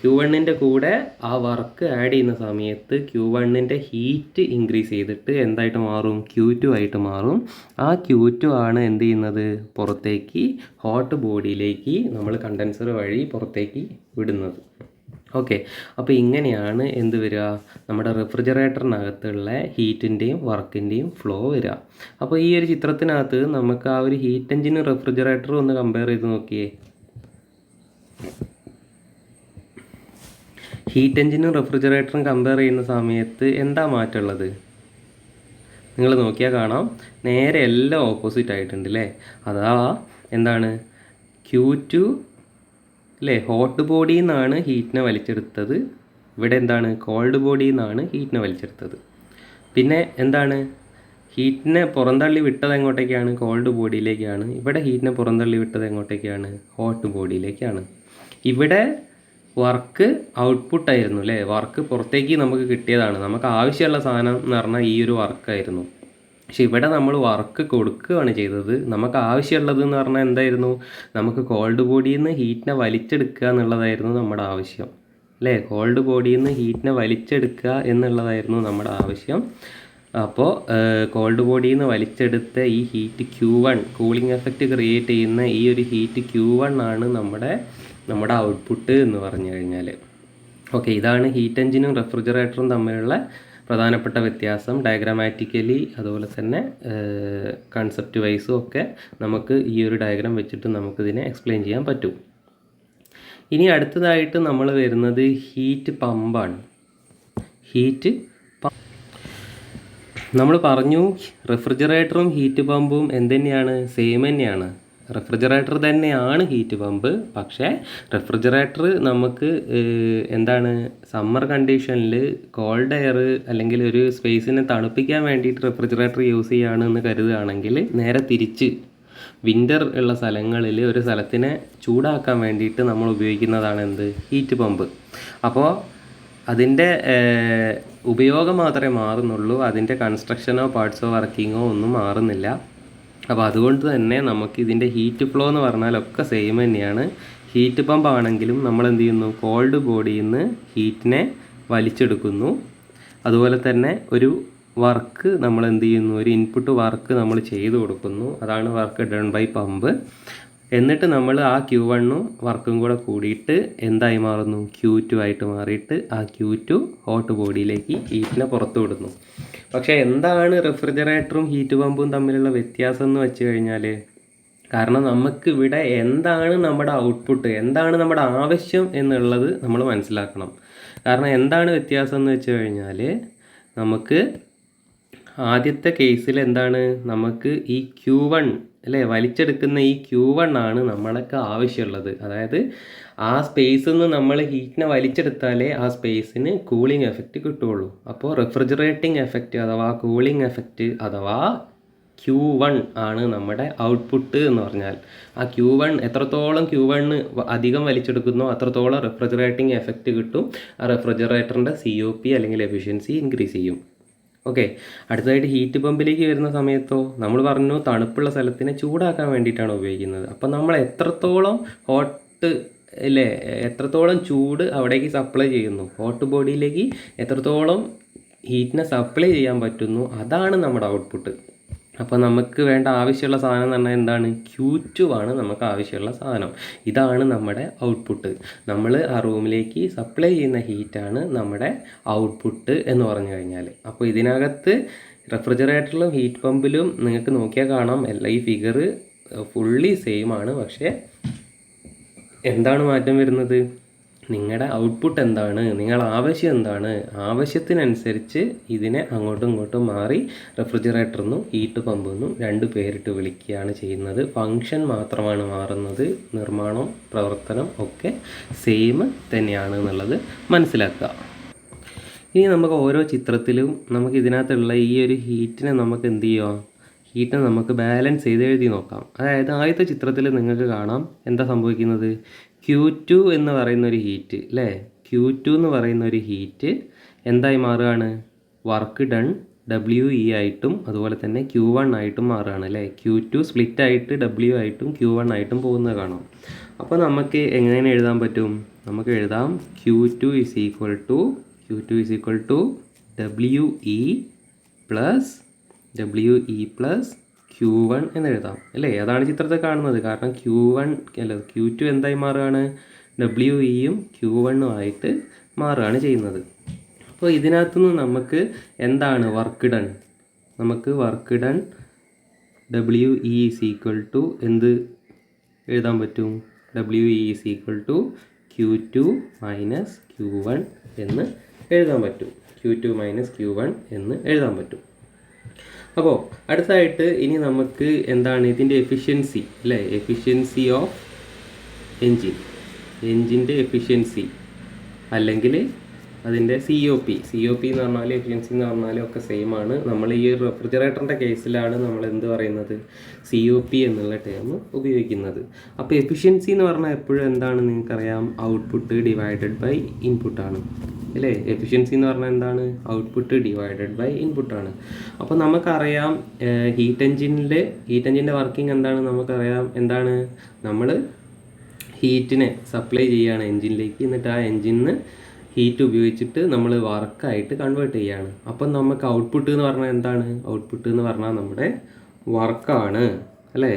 S1: Q1ൻ്റെ കൂടെ ആ വർക്ക് ആഡ് ചെയ്യുന്ന സമയത്ത് Q1ൻ്റെ ഹീറ്റ് ഇൻക്രീസ് ചെയ്തിട്ട് എന്തായിട്ട് മാറും, Q2 ആയിട്ട് മാറും. ആ Q2 ആണ് എന്ത് ചെയ്യുന്നത്, പുറത്തേക്ക് ഹോട്ട് ബോഡിയിലേക്ക് നമ്മൾ കണ്ടൻസർ വഴി പുറത്തേക്ക് വിടുന്നത്. ഓക്കെ, അപ്പോൾ ഇങ്ങനെയാണ് എന്ത് വരിക, നമ്മുടെ റെഫ്രിജറേറ്ററിനകത്തുള്ള ഹീറ്റിൻ്റെയും വർക്കിൻ്റെയും ഫ്ലോ വരിക. അപ്പോൾ ഈ ഒരു ചിത്രത്തിനകത്ത് നമുക്ക് ആ ഒരു ഹീറ്റ് എഞ്ചിനും റെഫ്രിജറേറ്ററും ഒന്ന് കമ്പയർ ചെയ്ത് നോക്കിയേ. ഹീറ്റ് എഞ്ചിനും റെഫ്രിജറേറ്ററും കമ്പയർ ചെയ്യുന്ന സമയത്ത് എന്താ മാറ്റമുള്ളത്? നിങ്ങൾ നോക്കിയാൽ കാണാം, നേരെ എല്ലാം ഓപ്പോസിറ്റ് ആയിട്ടുണ്ട് അല്ലേ. അതാ എന്താണ്, Q2 അല്ലേ, ഹോട്ട് ബോഡിയിൽ നിന്നാണ് ഹീറ്റിനെ വലിച്ചെടുത്തത്. ഇവിടെ എന്താണ്, കോൾഡ് ബോഡിയിൽ നിന്നാണ് ഹീറ്റിനെ വലിച്ചെടുത്തത്. പിന്നെ എന്താണ്, ഹീറ്റിനെ പുറന്തള്ളി വിട്ടത് എങ്ങോട്ടേക്കാണ്, കോൾഡ് ബോഡിയിലേക്കാണ്. ഇവിടെ ഹീറ്റിനെ പുറന്തള്ളി വിട്ടത് എങ്ങോട്ടേക്കാണ്, ഹോട്ട് ബോഡിയിലേക്കാണ്. ഇവിടെ വർക്ക് ഔട്ട്പുട്ടായിരുന്നു അല്ലേ, വർക്ക് പുറത്തേക്ക് നമുക്ക് കിട്ടിയതാണ്. നമുക്ക് ആവശ്യമുള്ള സാധനം എന്ന് പറഞ്ഞാൽ ഈ ഒരു വർക്കായിരുന്നു. പക്ഷെ ഇവിടെ നമ്മൾ വർക്ക് കൊടുക്കുകയാണ് ചെയ്തത്. നമുക്ക് ആവശ്യമുള്ളത് എന്ന് പറഞ്ഞാൽ എന്തായിരുന്നു, നമുക്ക് കോൾഡ് ബോഡിയിൽ നിന്ന് ഹീറ്റിനെ വലിച്ചെടുക്കുക എന്നുള്ളതായിരുന്നു നമ്മുടെ ആവശ്യം അല്ലേ. കോൾഡ് ബോഡിയിൽ നിന്ന് ഹീറ്റിനെ വലിച്ചെടുക്കുക എന്നുള്ളതായിരുന്നു നമ്മുടെ ആവശ്യം. അപ്പോൾ കോൾഡ് ബോഡിയിൽ നിന്ന് വലിച്ചെടുത്ത ഈ heat Q1, cooling effect create ചെയ്യുന്ന ഈ ഒരു ഹീറ്റ് Q1 ആണ് നമ്മുടെ ഔട്ട്പുട്ട് എന്ന് പറഞ്ഞു കഴിഞ്ഞാൽ. ഓക്കെ, ഇതാണ് ഹീറ്റ് എഞ്ചിനും റെഫ്രിജറേറ്ററും തമ്മിലുള്ള പ്രധാനപ്പെട്ട വ്യത്യാസം. ഡയഗ്രാമാറ്റിക്കലി അതുപോലെ തന്നെ കൺസെപ്റ്റ് വൈസും ഒക്കെ നമുക്ക് ഈ ഒരു ഡയഗ്രാം വെച്ചിട്ട് നമുക്കിതിനെ എക്സ്പ്ലെയിൻ ചെയ്യാൻ പറ്റും. ഇനി അടുത്തതായിട്ട് നമ്മൾ വരുന്നത് ഹീറ്റ് പമ്പാണ്. ഹീറ്റ് നമ്മൾ പറഞ്ഞു റെഫ്രിജറേറ്ററും ഹീറ്റ് പമ്പും എന്തുതന്നെയാണ്, സെയിം തന്നെയാണ്. റെഫ്രിജറേറ്റർ തന്നെയാണ് ഹീറ്റ് പമ്പ്. പക്ഷേ റെഫ്രിജറേറ്റർ നമുക്ക് എന്താണ്, സമ്മർ കണ്ടീഷനിൽ കോൾഡ് എയർ അല്ലെങ്കിൽ ഒരു സ്പേസിനെ തണുപ്പിക്കാൻ വേണ്ടിയിട്ട് റെഫ്രിജറേറ്റർ യൂസ് ചെയ്യുകയാണെന്ന് കരുതുകയാണെങ്കിൽ, നേരെ തിരിച്ച് വിൻ്റർ ഉള്ള സ്ഥലങ്ങളിൽ ഒരു സ്ഥലത്തിനെ ചൂടാക്കാൻ വേണ്ടിയിട്ട് നമ്മൾ ഉപയോഗിക്കുന്നതാണ് എന്ത്, ഹീറ്റ് പമ്പ്. അപ്പോൾ അതിൻ്റെ ഉപയോഗം മാത്രമേ മാറുന്നുള്ളൂ, അതിൻ്റെ കൺസ്ട്രക്ഷനോ പാർട്സോ വർക്കിങ്ങോ ഒന്നും മാറുന്നില്ല. അപ്പോൾ അതുകൊണ്ട് തന്നെ നമുക്ക് ഇതിൻ്റെ ഹീറ്റ് ഫ്ലോ എന്ന് പറഞ്ഞാലൊക്കെ സെയിം തന്നെയാണ്. ഹീറ്റ് പമ്പ് ആണെങ്കിലും നമ്മൾ എന്ത് ചെയ്യുന്നു, കോൾഡ് ബോഡിയിൽ നിന്ന് ഹീറ്റിനെ വലിച്ചെടുക്കുന്നു. അതുപോലെ തന്നെ ഒരു വർക്ക് നമ്മൾ എന്ത് ചെയ്യുന്നു, ഒരു ഇൻപുട്ട് വർക്ക് നമ്മൾ ചെയ്തു കൊടുക്കുന്നു. അതാണ് വർക്ക് ഡൺ ബൈ പമ്പ്. എന്നിട്ട് നമ്മൾ ആ Q1ഉം വർക്കും കൂടെ കൂടിയിട്ട് എന്തായി മാറുന്നു, Q2 ആയിട്ട് മാറിയിട്ട് ആ Q2 ഹോട്ട് ബോഡിയിലേക്ക് ഹീറ്റിനെ പുറത്തു വിടുന്നു. പക്ഷേ എന്താണ് റെഫ്രിജറേറ്ററും ഹീറ്റ് പമ്പും തമ്മിലുള്ള വ്യത്യാസം എന്ന് വെച്ച് കഴിഞ്ഞാൽ, കാരണം നമുക്ക് ഇവിടെ എന്താണ് നമ്മുടെ ഔട്ട്പുട്ട്, എന്താണ് നമ്മുടെ ആവശ്യം എന്നുള്ളത് നമ്മൾ മനസ്സിലാക്കണം. കാരണം എന്താണ് വ്യത്യാസം എന്ന് വെച്ച് കഴിഞ്ഞാൽ, നമുക്ക് ആദ്യത്തെ കേസിൽ എന്താണ്, നമുക്ക് ഈ Q1 അല്ലേ, വലിച്ചെടുക്കുന്ന ഈ Q1 ആണ് നമ്മളൊക്കെ ആവശ്യമുള്ളത്. അതായത് ആ സ്പേസിൽ നിന്ന് നമ്മൾ ഹീറ്റിനെ വലിച്ചെടുത്താലേ ആ സ്പേസിന് കൂളിംഗ് എഫക്റ്റ് കിട്ടുകയുള്ളൂ. അപ്പോൾ റെഫ്രിജറേറ്റിംഗ് എഫക്റ്റ് അഥവാ കൂളിംഗ് എഫക്റ്റ് അഥവാ Q1 ആണ് നമ്മുടെ ഔട്ട്പുട്ട് എന്ന് പറഞ്ഞാൽ. ആ Q1 എത്രത്തോളം Q1 അധികം വലിച്ചെടുക്കുന്നോ അത്രത്തോളം റെഫ്രിജറേറ്റിംഗ് എഫക്റ്റ് കിട്ടും. ആ റെഫ്രിജറേറ്ററിൻ്റെ COP അല്ലെങ്കിൽ എഫിഷ്യൻസി ഇൻക്രീസ് ചെയ്യും. ഓക്കെ, അടുത്തതായിട്ട് ഹീറ്റ് പമ്പിലേക്ക് വരുന്ന സമയത്തോ നമ്മൾ പറഞ്ഞു തണുപ്പുള്ള സ്ഥലത്തിനെ ചൂടാക്കാൻ വേണ്ടിയിട്ടാണ് ഉപയോഗിക്കുന്നത്. അപ്പം നമ്മൾ എത്രത്തോളം ഹോട്ട് അല്ലേ, എത്രത്തോളം ചൂട് അവിടേക്ക് സപ്ലൈ ചെയ്യുന്നു, ഹോട്ട് ബോഡിയിലേക്ക് എത്രത്തോളം ഹീറ്റിനെ സപ്ലൈ ചെയ്യാൻ പറ്റുന്നു, അതാണ് നമ്മുടെ ഔട്ട്പുട്ട്. അപ്പോൾ നമുക്ക് വേണ്ട ആവശ്യമുള്ള സാധനം എന്ന് പറഞ്ഞാൽ എന്താണ്, Q2 ആണ് നമുക്ക് ആവശ്യമുള്ള സാധനം. ഇതാണ് നമ്മുടെ ഔട്ട്പുട്ട്. നമ്മൾ ആ റൂമിലേക്ക് സപ്ലൈ ചെയ്യുന്ന ഹീറ്റാണ് നമ്മുടെ ഔട്ട്പുട്ട് എന്ന് പറഞ്ഞു കഴിഞ്ഞാൽ. അപ്പോൾ ഇതിനകത്ത് റെഫ്രിജറേറ്ററിലും ഹീറ്റ് പമ്പിലും നിങ്ങൾക്ക് നോക്കിയാൽ കാണാം, ഈ ഫിഗർ ഫുള്ളി സെയിം ആണ്. പക്ഷേ എന്താണ് മാറ്റം വരുന്നത്, നിങ്ങളുടെ ഔട്ട്പുട്ട് എന്താണ്, നിങ്ങളുടെ ആവശ്യം എന്താണ്, ആവശ്യത്തിനനുസരിച്ച് ഇതിനെ അങ്ങോട്ടും ഇങ്ങോട്ടും മാറി റെഫ്രിജറേറ്ററിനും ഹീറ്റ് പമ്പെന്നും രണ്ട് പേരിട്ട് വിളിക്കുകയാണ് ചെയ്യുന്നത്. ഫങ്ഷൻ മാത്രമാണ് മാറുന്നത്, നിർമ്മാണം പ്രവർത്തനം ഒക്കെ സെയിം തന്നെയാണ് എന്നുള്ളത് മനസ്സിലാക്കുക. ഇനി നമുക്ക് ഓരോ ചിത്രത്തിലും നമുക്ക് ഇതിനകത്തുള്ള ഈ ഒരു ഹീറ്റിനെ നമുക്ക് എന്ത് ചെയ്യാം, ഹീറ്റിനെ നമുക്ക് ബാലൻസ് ചെയ്ത് എഴുതി നോക്കാം. അതായത് ആദ്യത്തെ ചിത്രത്തിൽ നിങ്ങൾക്ക് കാണാം എന്താ സംഭവിക്കുന്നത്, Q2 എന്ന് പറയുന്ന ഒരു ഹീറ്റ് അല്ലേ, Q2 എന്ന് പറയുന്ന ഒരു ഹീറ്റ് എന്തായി മാറുകയാണ്, വർക്ക് ഡൺ WE ആയിട്ടും അതുപോലെ തന്നെ Q1 ആയിട്ടും മാറുകയാണ് അല്ലേ. Q2 സ്പ്ലിറ്റ് ആയിട്ട് W ആയിട്ടും Q1 ആയിട്ടും പോകുന്നത് കാണാം. അപ്പോൾ നമുക്ക് എങ്ങനെ എഴുതാൻ പറ്റും, നമുക്ക് എഴുതാം Q2 is equal to WE plus Q1 എന്ന് എഴുതാം അല്ലേ. അതാണ് ചിത്രത്തിൽ കാണുന്നത്. കാരണം Q2 എന്തായി മാറുകയാണ്, WEയും Q1ഉം ആയിട്ട് മാറുകയാണ് ചെയ്യുന്നത്. അപ്പോൾ ഇതിനകത്തുനിന്ന് നമുക്ക് എന്താണ് വർക്ക് ഡൺ? നമുക്ക് work done WE is equal to എന്ത് എഴുതാൻ പറ്റും? WE is equal to Q2 minus Q1 എന്ന് എഴുതാൻ പറ്റും. Q2 മൈനസ് Q1 എന്ന് എഴുതാൻ പറ്റും. അപ്പോൾ അടുത്തായിട്ട് ഇനി നമുക്ക് എന്താണ് ഇതിൻ്റെ എഫിഷ്യൻസി അല്ലേ? എഫിഷ്യൻസി ഓഫ് എൻജിൻ്റെ എഫിഷ്യൻസി അല്ലെങ്കിൽ അതിൻ്റെ COP എന്ന് പറഞ്ഞാൽ എഫിഷ്യൻസി എന്ന് പറഞ്ഞാൽ ഒക്കെ സെയിം ആണ്. നമ്മൾ ഈ റെഫ്രിജറേറ്ററിൻ്റെ കേസിലാണ് നമ്മൾ എന്ത് പറയുന്നത്? COP എന്നുള്ള ടേം ഉപയോഗിക്കുന്നത്. അപ്പോൾ എഫിഷ്യൻസി എന്ന് പറഞ്ഞാൽ എപ്പോഴും എന്താണ് നിങ്ങൾക്കറിയാം? ഔട്ട്പുട്ട് ഡിവൈഡഡ് ബൈ ഇൻപുട്ടാണ് അല്ലേ? എഫിഷ്യൻസി എന്ന് പറഞ്ഞാൽ എന്താണ്? ഔട്ട്പുട്ട് ഡിവൈഡഡ് ബൈ ഇൻപുട്ടാണ്. അപ്പോൾ നമുക്കറിയാം ഹീറ്റ് എഞ്ചിൻ്റെ വർക്കിംഗ് എന്താണ് നമുക്കറിയാം. എന്താണ്? നമ്മൾ ഹീറ്റിനെ സപ്ലൈ ചെയ്യുകയാണ് എൻജിനിലേക്ക്. എന്നിട്ട് ആ എൻജിനിന്ന് ഹീറ്റ് ഉപയോഗിച്ചിട്ട് നമ്മൾ വർക്കായിട്ട് കൺവേർട്ട് ചെയ്യുകയാണ്. അപ്പം നമുക്ക് ഔട്ട്പുട്ട് എന്ന് പറഞ്ഞാൽ എന്താണ്? ഔട്ട്പുട്ട് എന്ന് പറഞ്ഞാൽ നമ്മുടെ വർക്കാണ് അല്ലേ?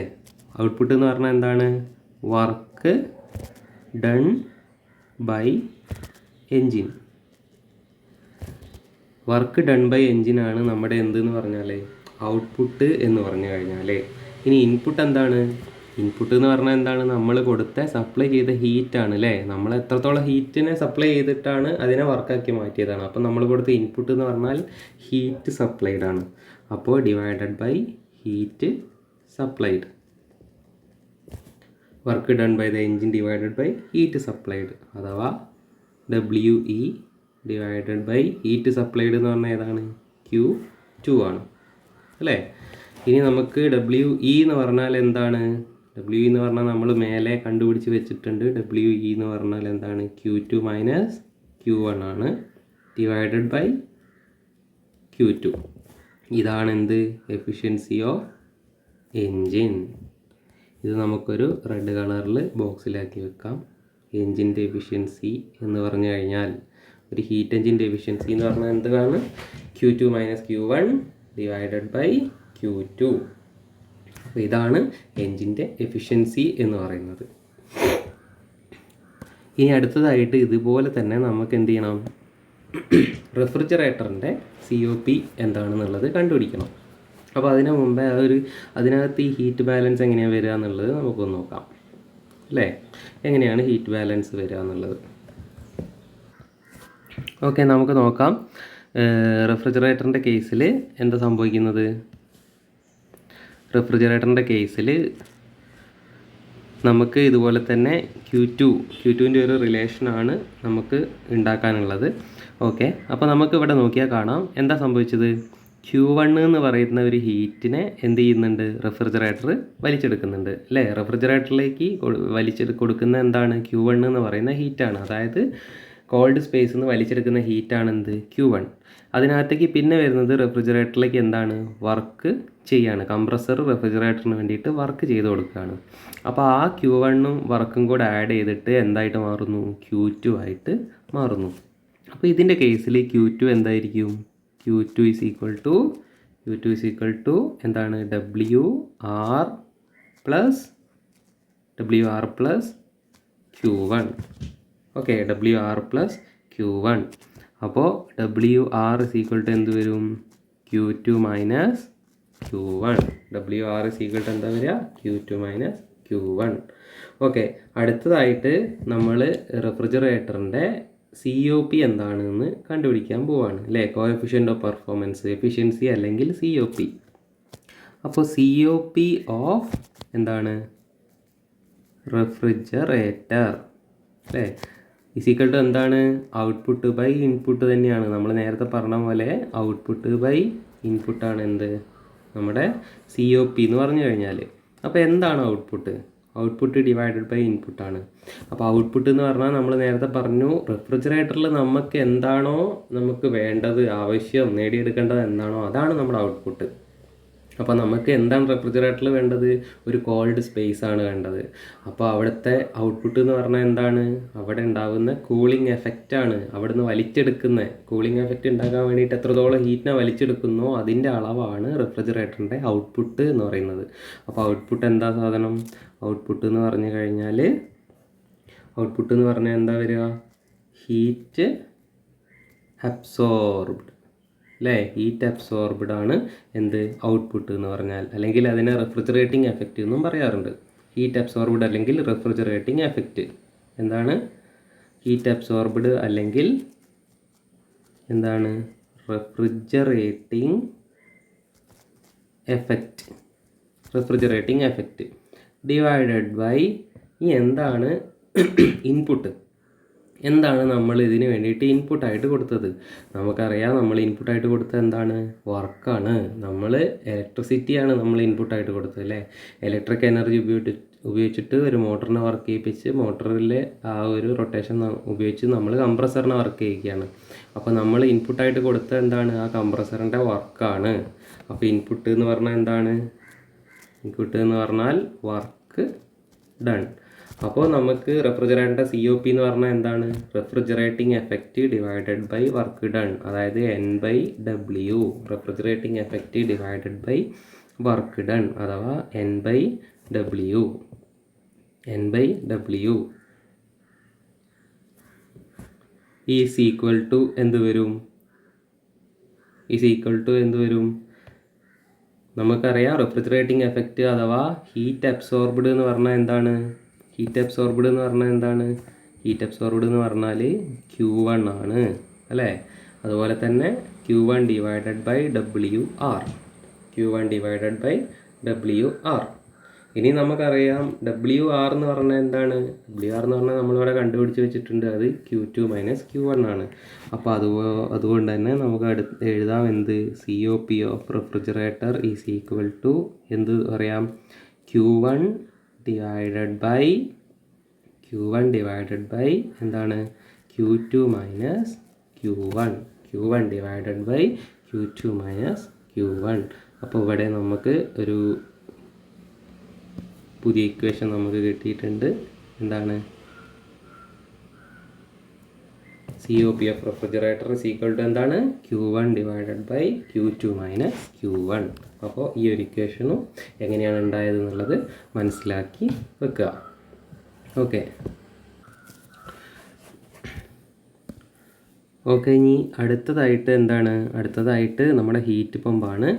S1: ഔട്ട്പുട്ട് എന്ന് പറഞ്ഞാൽ എന്താണ്? Work done by engine. Work done by എൻജിനാണ് നമ്മുടെ എന്തെന്ന് പറഞ്ഞാൽ ഔട്ട്പുട്ട് എന്ന് പറഞ്ഞു കഴിഞ്ഞാൽ. ഇനി ഇൻപുട്ട് എന്താണ്? ഇൻപുട്ട് എന്ന് പറഞ്ഞാൽ എന്താണ്? നമ്മൾ കൊടുത്ത സപ്ലൈ ചെയ്ത ഹീറ്റാണ് അല്ലേ? നമ്മൾ എത്രത്തോളം ഹീറ്റിനെ സപ്ലൈ ചെയ്തിട്ടാണ് അതിനെ വർക്കാക്കി മാറ്റിയതാണ്. അപ്പം നമ്മൾ കൊടുത്ത ഇൻപുട്ട് എന്ന് പറഞ്ഞാൽ ഹീറ്റ് സപ്ലൈഡ് ആണ്. അപ്പോൾ divided by heat supplied. Work done by the engine divided by heat supplied അഥവാ WE divided by heat supplied എന്ന് പറഞ്ഞാൽ ഏതാണ്? Q2 ആണ് അല്ലേ? ഇനി നമുക്ക് WE എന്ന് പറഞ്ഞാൽ എന്താണ്? WE എന്ന് പറഞ്ഞാൽ നമ്മൾ മേലെ കണ്ടുപിടിച്ച് വെച്ചിട്ടുണ്ട്. WE എന്ന് പറഞ്ഞാൽ എന്താണ്? Q2 മൈനസ് Q1 ആണ് ഡിവൈഡഡ് ബൈ Q2. ഇതാണ് എന്ത്? Efficiency of engine. ഇത് നമുക്കൊരു റെഡ് കളറിൽ ബോക്സിലാക്കി വെക്കാം. എൻജിൻ്റെ എഫിഷ്യൻസി എന്ന് പറഞ്ഞു കഴിഞ്ഞാൽ ഒരു ഹീറ്റ് എൻജിൻ്റെ എഫിഷ്യൻസി എന്ന് പറഞ്ഞാൽ എന്താണ്? Q2 minus Q1 divided by Q2. അപ്പോൾ ഇതാണ് എൻജിൻ്റെ എഫിഷ്യൻസി എന്ന് പറയുന്നത്. ഇനി അടുത്തതായിട്ട് ഇതുപോലെ തന്നെ നമുക്ക് എന്ത് ചെയ്യണം? റെഫ്രിജറേറ്ററിൻ്റെ COP എന്താണെന്നുള്ളത് കണ്ടുപിടിക്കണം. അപ്പോൾ അതിന് മുമ്പേ അതിനകത്ത് ഈ ഹീറ്റ് ബാലൻസ് എങ്ങനെയാണ് വരിക എന്നുള്ളത് നമുക്കൊന്ന് നോക്കാം അല്ലേ? എങ്ങനെയാണ് ഹീറ്റ് ബാലൻസ് വരിക എന്നുള്ളത്? ഓക്കെ, നമുക്ക് നോക്കാം. റെഫ്രിജറേറ്ററിൻ്റെ കേസിൽ എന്താ സംഭവിക്കുന്നത്? റെഫ്രിജറേറ്ററിൻ്റെ കേസിൽ നമുക്ക് ഇതുപോലെ തന്നെ Q2ൻ്റെ ഒരു റിലേഷനാണ് നമുക്ക് ഉണ്ടാക്കാനുള്ളത്. ഓക്കെ, അപ്പോൾ നമുക്ക് ഇവിടെ നോക്കിയാൽ കാണാം എന്താ സംഭവിച്ചത്. Q1 എന്ന് പറയുന്ന ഒരു ഹീറ്റിനെ എന്ത് ചെയ്യുന്നുണ്ട്? റെഫ്രിജറേറ്റർ വലിച്ചെടുക്കുന്നുണ്ട് അല്ലേ? റെഫ്രിജറേറ്ററിലേക്ക് കൊടുക്കുന്ന എന്താണ്? Q1 എന്ന് പറയുന്ന ഹീറ്റാണ്. അതായത് കോൾഡ് സ്പേസിൽ നിന്ന് വലിച്ചെടുക്കുന്ന ഹീറ്റാണ് എന്ത്? Q1. അതിനകത്തേക്ക് പിന്നെ വരുന്നത് റെഫ്രിജറേറ്ററിലേക്ക് എന്താണ്? വർക്ക് ചെയ്യാണ്. കംപ്രസർ റെഫ്രിജറേറ്ററിന് വേണ്ടിയിട്ട് വർക്ക് ചെയ്ത് കൊടുക്കുകയാണ്. അപ്പോൾ ആ Q1ഉം വർക്കും കൂടെ ആഡ് ചെയ്തിട്ട് എന്തായിട്ട് മാറുന്നു? Q2 ആയിട്ട് മാറുന്നു. അപ്പോൾ ഇതിൻ്റെ കേസിൽ Q2 എന്തായിരിക്കും? Q2 ഈസ് ഈക്വൽ ടു എന്താണ്? WR plus Q1. Okay, WR plus Q1. അപ്പോൾ WR ഈസ് ഈക്വൽ ടു എന്ത് വരും? Q2 minus Q1. WR is equal to എന്താ വരിക? Q2 minus Q1. ഓക്കെ, അടുത്തതായിട്ട് നമ്മൾ റെഫ്രിജറേറ്ററിൻ്റെ COP എന്താണെന്ന് കണ്ടുപിടിക്കാൻ പോവാണ് അല്ലേ? കോഎഫിഷ്യൻ്റ് ഓഫ് പെർഫോമൻസ്, എഫിഷ്യൻസി അല്ലെങ്കിൽ COP. അപ്പോൾ COP ഓഫ് എന്താണ്? റെഫ്രിജറേറ്റർ അല്ലേ? ഈക്വൽ ടു എന്താണ്? ഔട്ട്പുട്ട് ബൈ ഇൻപുട്ട് തന്നെയാണ്. നമ്മൾ നേരത്തെ പറഞ്ഞ പോലെ ഔട്ട്പുട്ട് ബൈ ഇൻപുട്ടാണ് എന്ത്? നമ്മുടെ COP എന്ന് പറഞ്ഞു കഴിഞ്ഞാൽ. അപ്പോൾ എന്താണ് ഔട്ട്പുട്ട്? ഔട്ട്പുട്ട് ഡിവൈഡഡ് ബൈ ഇൻപുട്ടാണ്. അപ്പോൾ ഔട്ട്പുട്ട് എന്ന് പറഞ്ഞാൽ നമ്മൾ നേരത്തെ പറഞ്ഞു റെഫ്രിജറേറ്ററിൽ നമുക്ക് എന്താണോ നമുക്ക് വേണ്ടത്, ആവശ്യം, നേടിയെടുക്കേണ്ടത് എന്താണോ അതാണ് നമ്മുടെ ഔട്ട്പുട്ട്. അപ്പോൾ നമുക്ക് എന്താണ് റെഫ്രിജറേറ്ററിൽ വേണ്ടത്? ഒരു കോൾഡ് സ്പേസ് ആണ് വേണ്ടത്. അപ്പോൾ അവിടുത്തെ ഔട്ട്പുട്ട് എന്ന് പറഞ്ഞാൽ എന്താണ്? അവിടെ ഉണ്ടാകുന്ന കൂളിംഗ് എഫക്റ്റാണ്. അവിടെ നിന്ന് വലിച്ചെടുക്കുന്ന കൂളിംഗ് എഫക്റ്റ് ഉണ്ടാക്കാൻ വേണ്ടിയിട്ട് എത്രത്തോളം ഹീറ്റിനെ വലിച്ചെടുക്കുന്നോ അതിൻ്റെ അളവാണ് റെഫ്രിജറേറ്ററിൻ്റെ ഔട്ട്പുട്ട് എന്ന് പറയുന്നത്. അപ്പോൾ ഔട്ട്പുട്ട് എന്താ സാധനം? ഔട്ട്പുട്ട് എന്ന് പറഞ്ഞു കഴിഞ്ഞാൽ ഔട്ട്പുട്ട് എന്ന് പറഞ്ഞാൽ എന്താ വരിക? ഹീറ്റ് അബ്സോർബ്ഡ് അല്ലേ? ഹീറ്റ് അബ്സോർബ്ഡ് ആണ് എന്ത്? ഔട്ട്പുട്ട് എന്ന് പറഞ്ഞാൽ. അല്ലെങ്കിൽ അതിനെ റെഫ്രിജറേറ്റിംഗ് എഫക്റ്റ് എന്നും പറയാറുണ്ട്. ഹീറ്റ് അബ്സോർബ്ഡ് അല്ലെങ്കിൽ റെഫ്രിജറേറ്റിംഗ് എഫക്റ്റ്. എന്താണ് ഹീറ്റ് അബ്സോർബ്ഡ് അല്ലെങ്കിൽ എന്താണ്? Refrigerating effect. Refrigerating effect divided by ഈ എന്താണ് ഇൻപുട്ട്. എന്താണ് നമ്മൾ ഇതിന് വേണ്ടിയിട്ട് ഇൻപുട്ടായിട്ട് കൊടുത്തത്? നമുക്കറിയാം നമ്മൾ ഇൻപുട്ടായിട്ട് കൊടുത്തത് എന്താണ്? വർക്കാണ്. നമ്മൾ ഇലക്ട്രിസിറ്റിയാണ് നമ്മൾ ഇൻപുട്ടായിട്ട് കൊടുത്തത് അല്ലേ? ഇലക്ട്രിക് എനർജി ഉപയോഗിച്ചിട്ട് ഒരു മോട്ടറിനെ വർക്ക് ചെയ്യിപ്പിച്ച് മോട്ടറിലെ ആ ഒരു റൊട്ടേഷൻ ഉപയോഗിച്ച് നമ്മൾ കംപ്രസറിനെ വർക്ക് ചെയ്യിക്കുകയാണ്. അപ്പോൾ നമ്മൾ ഇൻപുട്ടായിട്ട് കൊടുത്തത് എന്താണ്? ആ കംപ്രസറിൻ്റെ വർക്കാണ്. അപ്പോൾ ഇൻപുട്ട് എന്ന് പറഞ്ഞാൽ എന്താണ്? ഇൻപുട്ട് എന്ന് പറഞ്ഞാൽ വർക്ക് ഡൺ. അപ്പോൾ നമുക്ക് റെഫ്രിജറേറ്ററിൻ്റെ COP എന്ന് പറഞ്ഞാൽ എന്താണ്? Refrigerating effect divided by work done, അതായത് N/W. Refrigerating effect divided by work done അഥവാ N/W. N/W is equal to എന്ത് വരും? നമുക്കറിയാം റെഫ്രിജറേറ്റിംഗ് എഫക്റ്റ് അഥവാ ഹീറ്റ് അബ്സോർബ്ഡ് എന്ന് പറഞ്ഞാൽ എന്താണ്? ഹീറ്റ് അബ്സോർബ്ഡ് എന്ന് പറഞ്ഞാൽ Q1 ആണ് അല്ലേ? അതുപോലെ തന്നെ Q1 ഡിവൈഡഡ് ബൈ WR. ഇനി നമുക്കറിയാം WR എന്ന് പറഞ്ഞാൽ എന്താണ്? WR എന്ന് പറഞ്ഞാൽ നമ്മളിവിടെ കണ്ടുപിടിച്ച് വെച്ചിട്ടുണ്ട്. അത് Q2 - Q1 ആണ്. അപ്പോൾ അതുകൊണ്ട് തന്നെ നമുക്ക് എഴുതാം എന്ത്? COP of refrigerator is equal to എന്ത് പറയാം? Q1 ഡിവൈഡഡ് ബൈ എന്താണ്? Q2 - Q1. Q1 divided by Q2 - Q1. അപ്പോൾ ഇവിടെ നമുക്ക് ഒരു പുതിയ ഇക്വേഷൻ നമുക്ക് കിട്ടിയിട്ടുണ്ട്. എന്താണ്? COP of refrigerator is equal to എന്താണ്? Q1 divided by Q2 - Q1. അപ്പോൾ ഈ ഒരു ഇക്വേഷനും എങ്ങനെയാണ് ഉണ്ടായത് എന്നുള്ളത് മനസ്സിലാക്കി വെക്കുക. ഓക്കെ, ഇനി അടുത്തതായിട്ട് എന്താണ്? അടുത്തതായിട്ട് നമ്മുടെ ഹീറ്റ് പമ്പാണ്.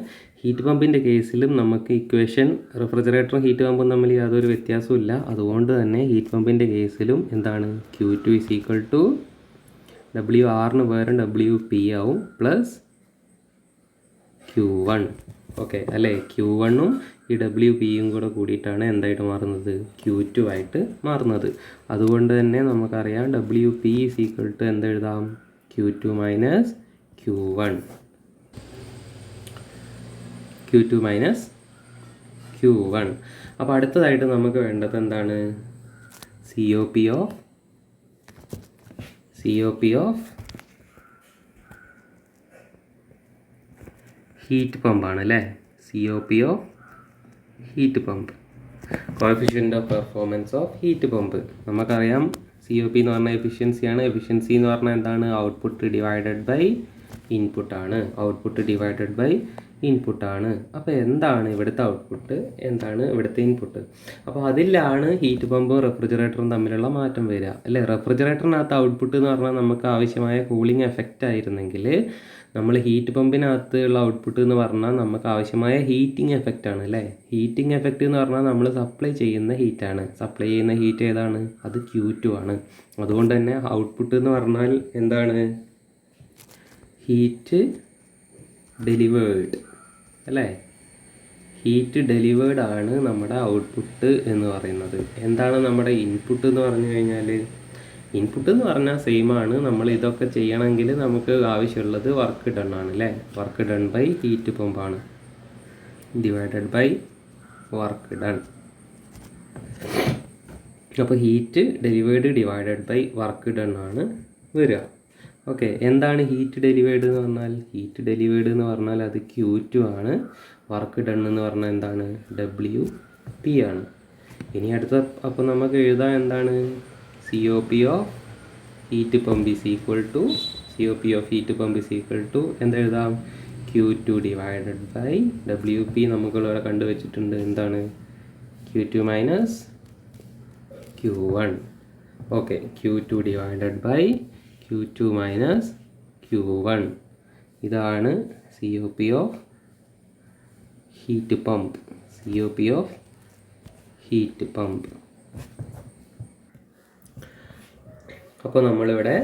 S1: ഹീറ്റ് പമ്പിൻ്റെ കേസിലും നമുക്ക് ഇക്വേഷൻ റെഫ്രിജറേറ്ററും ഹീറ്റ് പമ്പും തമ്മിൽ യാതൊരു വ്യത്യാസവും ഇല്ല. അതുകൊണ്ട് തന്നെ ഹീറ്റ് പമ്പിൻ്റെ കേസിലും എന്താണ്? Q2 ഈസ് ഈക്വൽ ടു WRന് പകരം WP ആവും പ്ലസ് Q1. ഓക്കെ അല്ലേ? Q1ഉം ഈ WPയും കൂടെ കൂടിയിട്ടാണ് എന്തായിട്ട് മാറുന്നത്? Q2 ആയിട്ട് മാറുന്നത്. അതുകൊണ്ട് തന്നെ നമുക്കറിയാം WP ഈസ് ഈക്വൽ ടു എന്തെഴുതാം? Q2 - Q1. അപ്പോൾ അടുത്തതായിട്ട് നമുക്ക് വേണ്ടത് എന്താണ്? COP ഓഫ് ഹീറ്റ് പമ്പാണ് അല്ലേ? COP of heat pump, coefficient of performance of heat pump. നമുക്കറിയാം COP എന്ന് പറഞ്ഞാൽ എഫിഷ്യൻസിയാണ്. എഫിഷ്യൻസി എന്ന് പറഞ്ഞാൽ എന്താണ്? ഔട്ട്പുട്ട് ഡിവൈഡഡ് ബൈ ഇൻപുട്ടാണ്. അപ്പോൾ എന്താണ് ഇവിടുത്തെ ഔട്ട്പുട്ട്? എന്താണ് ഇവിടുത്തെ ഇൻപുട്ട്? അപ്പോൾ അതിലാണ് ഹീറ്റ് പമ്പും റെഫ്രിജറേറ്ററും തമ്മിലുള്ള മാറ്റം വരിക അല്ലേ? റെഫ്രിജറേറ്ററിനകത്ത് ഔട്ട്പുട്ട് എന്ന് പറഞ്ഞാൽ നമുക്ക് ആവശ്യമായ കൂളിംഗ് എഫക്റ്റ് ആയിരുന്നെങ്കിൽ നമ്മൾ ഹീറ്റ് പമ്പിനകത്ത് ഉള്ള ഔട്ട്പുട്ട് എന്ന് പറഞ്ഞാൽ നമുക്ക് ആവശ്യമായ ഹീറ്റിംഗ് എഫക്റ്റ് ആണ് അല്ലേ? ഹീറ്റിംഗ് എഫക്റ്റ് എന്ന് പറഞ്ഞാൽ നമ്മൾ സപ്ലൈ ചെയ്യുന്ന ഹീറ്റാണ്. സപ്ലൈ ചെയ്യുന്ന ഹീറ്റ് ഏതാണ്? അത് Q2 ആണ്. അതുകൊണ്ട് തന്നെ ഔട്ട്പുട്ട് എന്ന് പറഞ്ഞാൽ എന്താണ്? ഹീറ്റ് ഡെലിവേർഡ് അല്ലേ? ഹീറ്റ് ഡെലിവേർഡ് ആണ് നമ്മുടെ ഔട്ട്പുട്ട് എന്ന് പറയുന്നത്. എന്താണ് നമ്മുടെ ഇൻപുട്ട് എന്ന് പറഞ്ഞു കഴിഞ്ഞാൽ? ഇൻപുട്ട് എന്ന് പറഞ്ഞാൽ സെയിം ആണ്. നമ്മൾ ഇതൊക്കെ ചെയ്യണമെങ്കിൽ നമുക്ക് ആവശ്യമുള്ളത് വർക്ക് ഡൺ ആണ് അല്ലേ? വർക്ക് ഡൺ ബൈ ഹീറ്റ് പമ്പാണ് ഡിവൈഡഡ് ബൈ വർക്ക് ഡൺ. അപ്പോൾ heat delivered divided by work done ആണ് വരിക. ഓക്കെ, എന്താണ് ഹീറ്റ് ഡെലിവേർഡ് എന്ന് പറഞ്ഞാൽ? ഹീറ്റ് ഡെലിവേർഡ് എന്ന് പറഞ്ഞാൽ അത് Q2 ആണ്. വർക്ക് ഡൺ എന്ന് പറഞ്ഞാൽ എന്താണ്? WP ആണ്. ഇനി അടുത്ത അപ്പോൾ നമുക്ക് എഴുതാം എന്താണ്? COP of heat pump is equal to എന്തെഴുതാം? Q2 divided by WP. നമുക്കിവിടെ കണ്ടുവച്ചിട്ടുണ്ട് എന്താണ്? Q2 - Q1. Okay, Q2 divided by Q2 minus Q1. ഇതാണ് COP of heat pump. COP of heat pump. അപ്പോൾ നമ്മളിവിടെ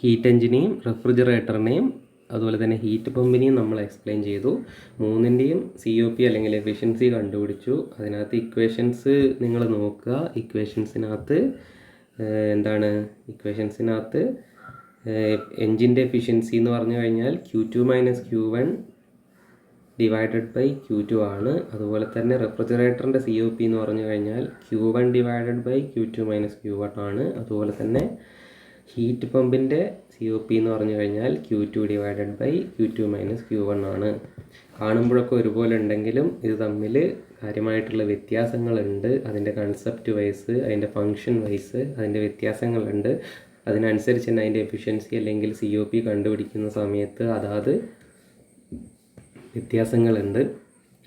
S1: ഹീറ്റ് എഞ്ചിനെയും റെഫ്രിജറേറ്ററിനെയും അതുപോലെ തന്നെ ഹീറ്റ് പമ്പിനെയും നമ്മൾ എക്സ്പ്ലെയിൻ ചെയ്തു. മൂന്നിൻ്റെയും COP അല്ലെങ്കിൽ എഫിഷ്യൻസി കണ്ടുപിടിച്ചു. അതിനകത്ത് ഇക്വേഷൻസ് നിങ്ങൾ നോക്കുക. ഇക്വേഷൻസിനകത്ത് എഞ്ചിൻ്റെ എഫിഷ്യൻസി എന്ന് പറഞ്ഞു കഴിഞ്ഞാൽ Q2 minus Q1 divided by Q2 ആണ്. അതുപോലെ തന്നെ റെഫ്രിജറേറ്ററിൻ്റെ COP എന്ന് പറഞ്ഞു കഴിഞ്ഞാൽ Q1 divided by Q2 minus Q1 ആണ്. അതുപോലെ തന്നെ ഹീറ്റ് പമ്പിൻ്റെ COP എന്ന് പറഞ്ഞു കഴിഞ്ഞാൽ Q2 divided by Q2 minus Q1 ആണ്. കാണുമ്പോഴൊക്കെ ഒരുപോലെ ഉണ്ടെങ്കിലും ഇത് തമ്മിൽ കാര്യമായിട്ടുള്ള വ്യത്യാസങ്ങളുണ്ട്. അതിൻ്റെ കൺസെപ്റ്റ് വൈസ്, അതിൻ്റെ ഫങ്ഷൻ വൈസ് അതിൻ്റെ വ്യത്യാസങ്ങളുണ്ട്. അതിനനുസരിച്ച് തന്നെ അതിൻ്റെ എഫിഷ്യൻസി അല്ലെങ്കിൽ COP കണ്ടുപിടിക്കുന്ന സമയത്ത് അതാത് വ്യത്യാസങ്ങളുണ്ട്.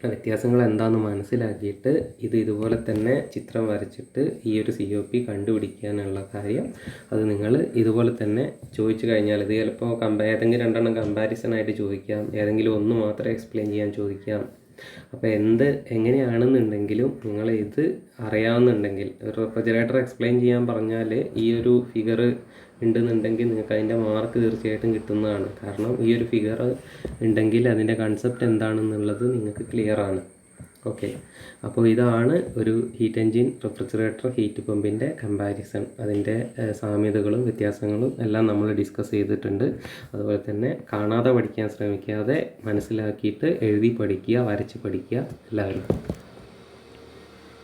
S1: ആ വ്യത്യാസങ്ങൾ എന്താണെന്ന് മനസ്സിലാക്കിയിട്ട് ഇതുപോലെ തന്നെ ചിത്രം വരച്ചിട്ട് ഈ ഒരു COP കണ്ടുപിടിക്കാനുള്ള കാര്യം അത് നിങ്ങൾ ഇതുപോലെ തന്നെ ചോദിച്ചു കഴിഞ്ഞാൽ ഇത് ചിലപ്പോൾ ഏതെങ്കിലും രണ്ടെണ്ണം കമ്പാരിസൺ ആയിട്ട് ചോദിക്കാം, ഏതെങ്കിലും ഒന്ന് മാത്രം എക്സ്പ്ലെയിൻ ചെയ്യാൻ ചോദിക്കാം. അപ്പോൾ എങ്ങനെയാണെന്നുണ്ടെങ്കിലും നിങ്ങൾ ഇത് അറിയാവുന്നുണ്ടെങ്കിൽ, ഒരു റെഫ്രിജറേറ്റർ എക്സ്പ്ലെയിൻ ചെയ്യാൻ പറഞ്ഞാൽ ഈ ഒരു ഫിഗർ ഉണ്ടെന്നുണ്ടെങ്കിൽ നിങ്ങൾക്ക് അതിൻ്റെ മാർക്ക് തീർച്ചയായിട്ടും കിട്ടുന്നതാണ്. കാരണം ഈ ഒരു ഫിഗർ ഉണ്ടെങ്കിൽ അതിൻ്റെ കൺസെപ്റ്റ് എന്താണെന്നുള്ളത് നിങ്ങൾക്ക് ക്ലിയർ ആണ്. ഓക്കെ, അപ്പോൾ ഇതാണ് ഒരു ഹീറ്റ് എൻജിൻ, റെഫ്രിജറേറ്റർ, ഹീറ്റ് പമ്പിൻ്റെ കമ്പാരിസൺ. അതിൻ്റെ സാമ്യതകളും വ്യത്യാസങ്ങളും എല്ലാം നമ്മൾ ഡിസ്കസ് ചെയ്തിട്ടുണ്ട്. അതുപോലെ തന്നെ കാണാതെ പഠിക്കാൻ ശ്രമിക്കാതെ മനസ്സിലാക്കിയിട്ട് എഴുതി പഠിക്കുക, വരച്ച് പഠിക്കുക എല്ലാവരും.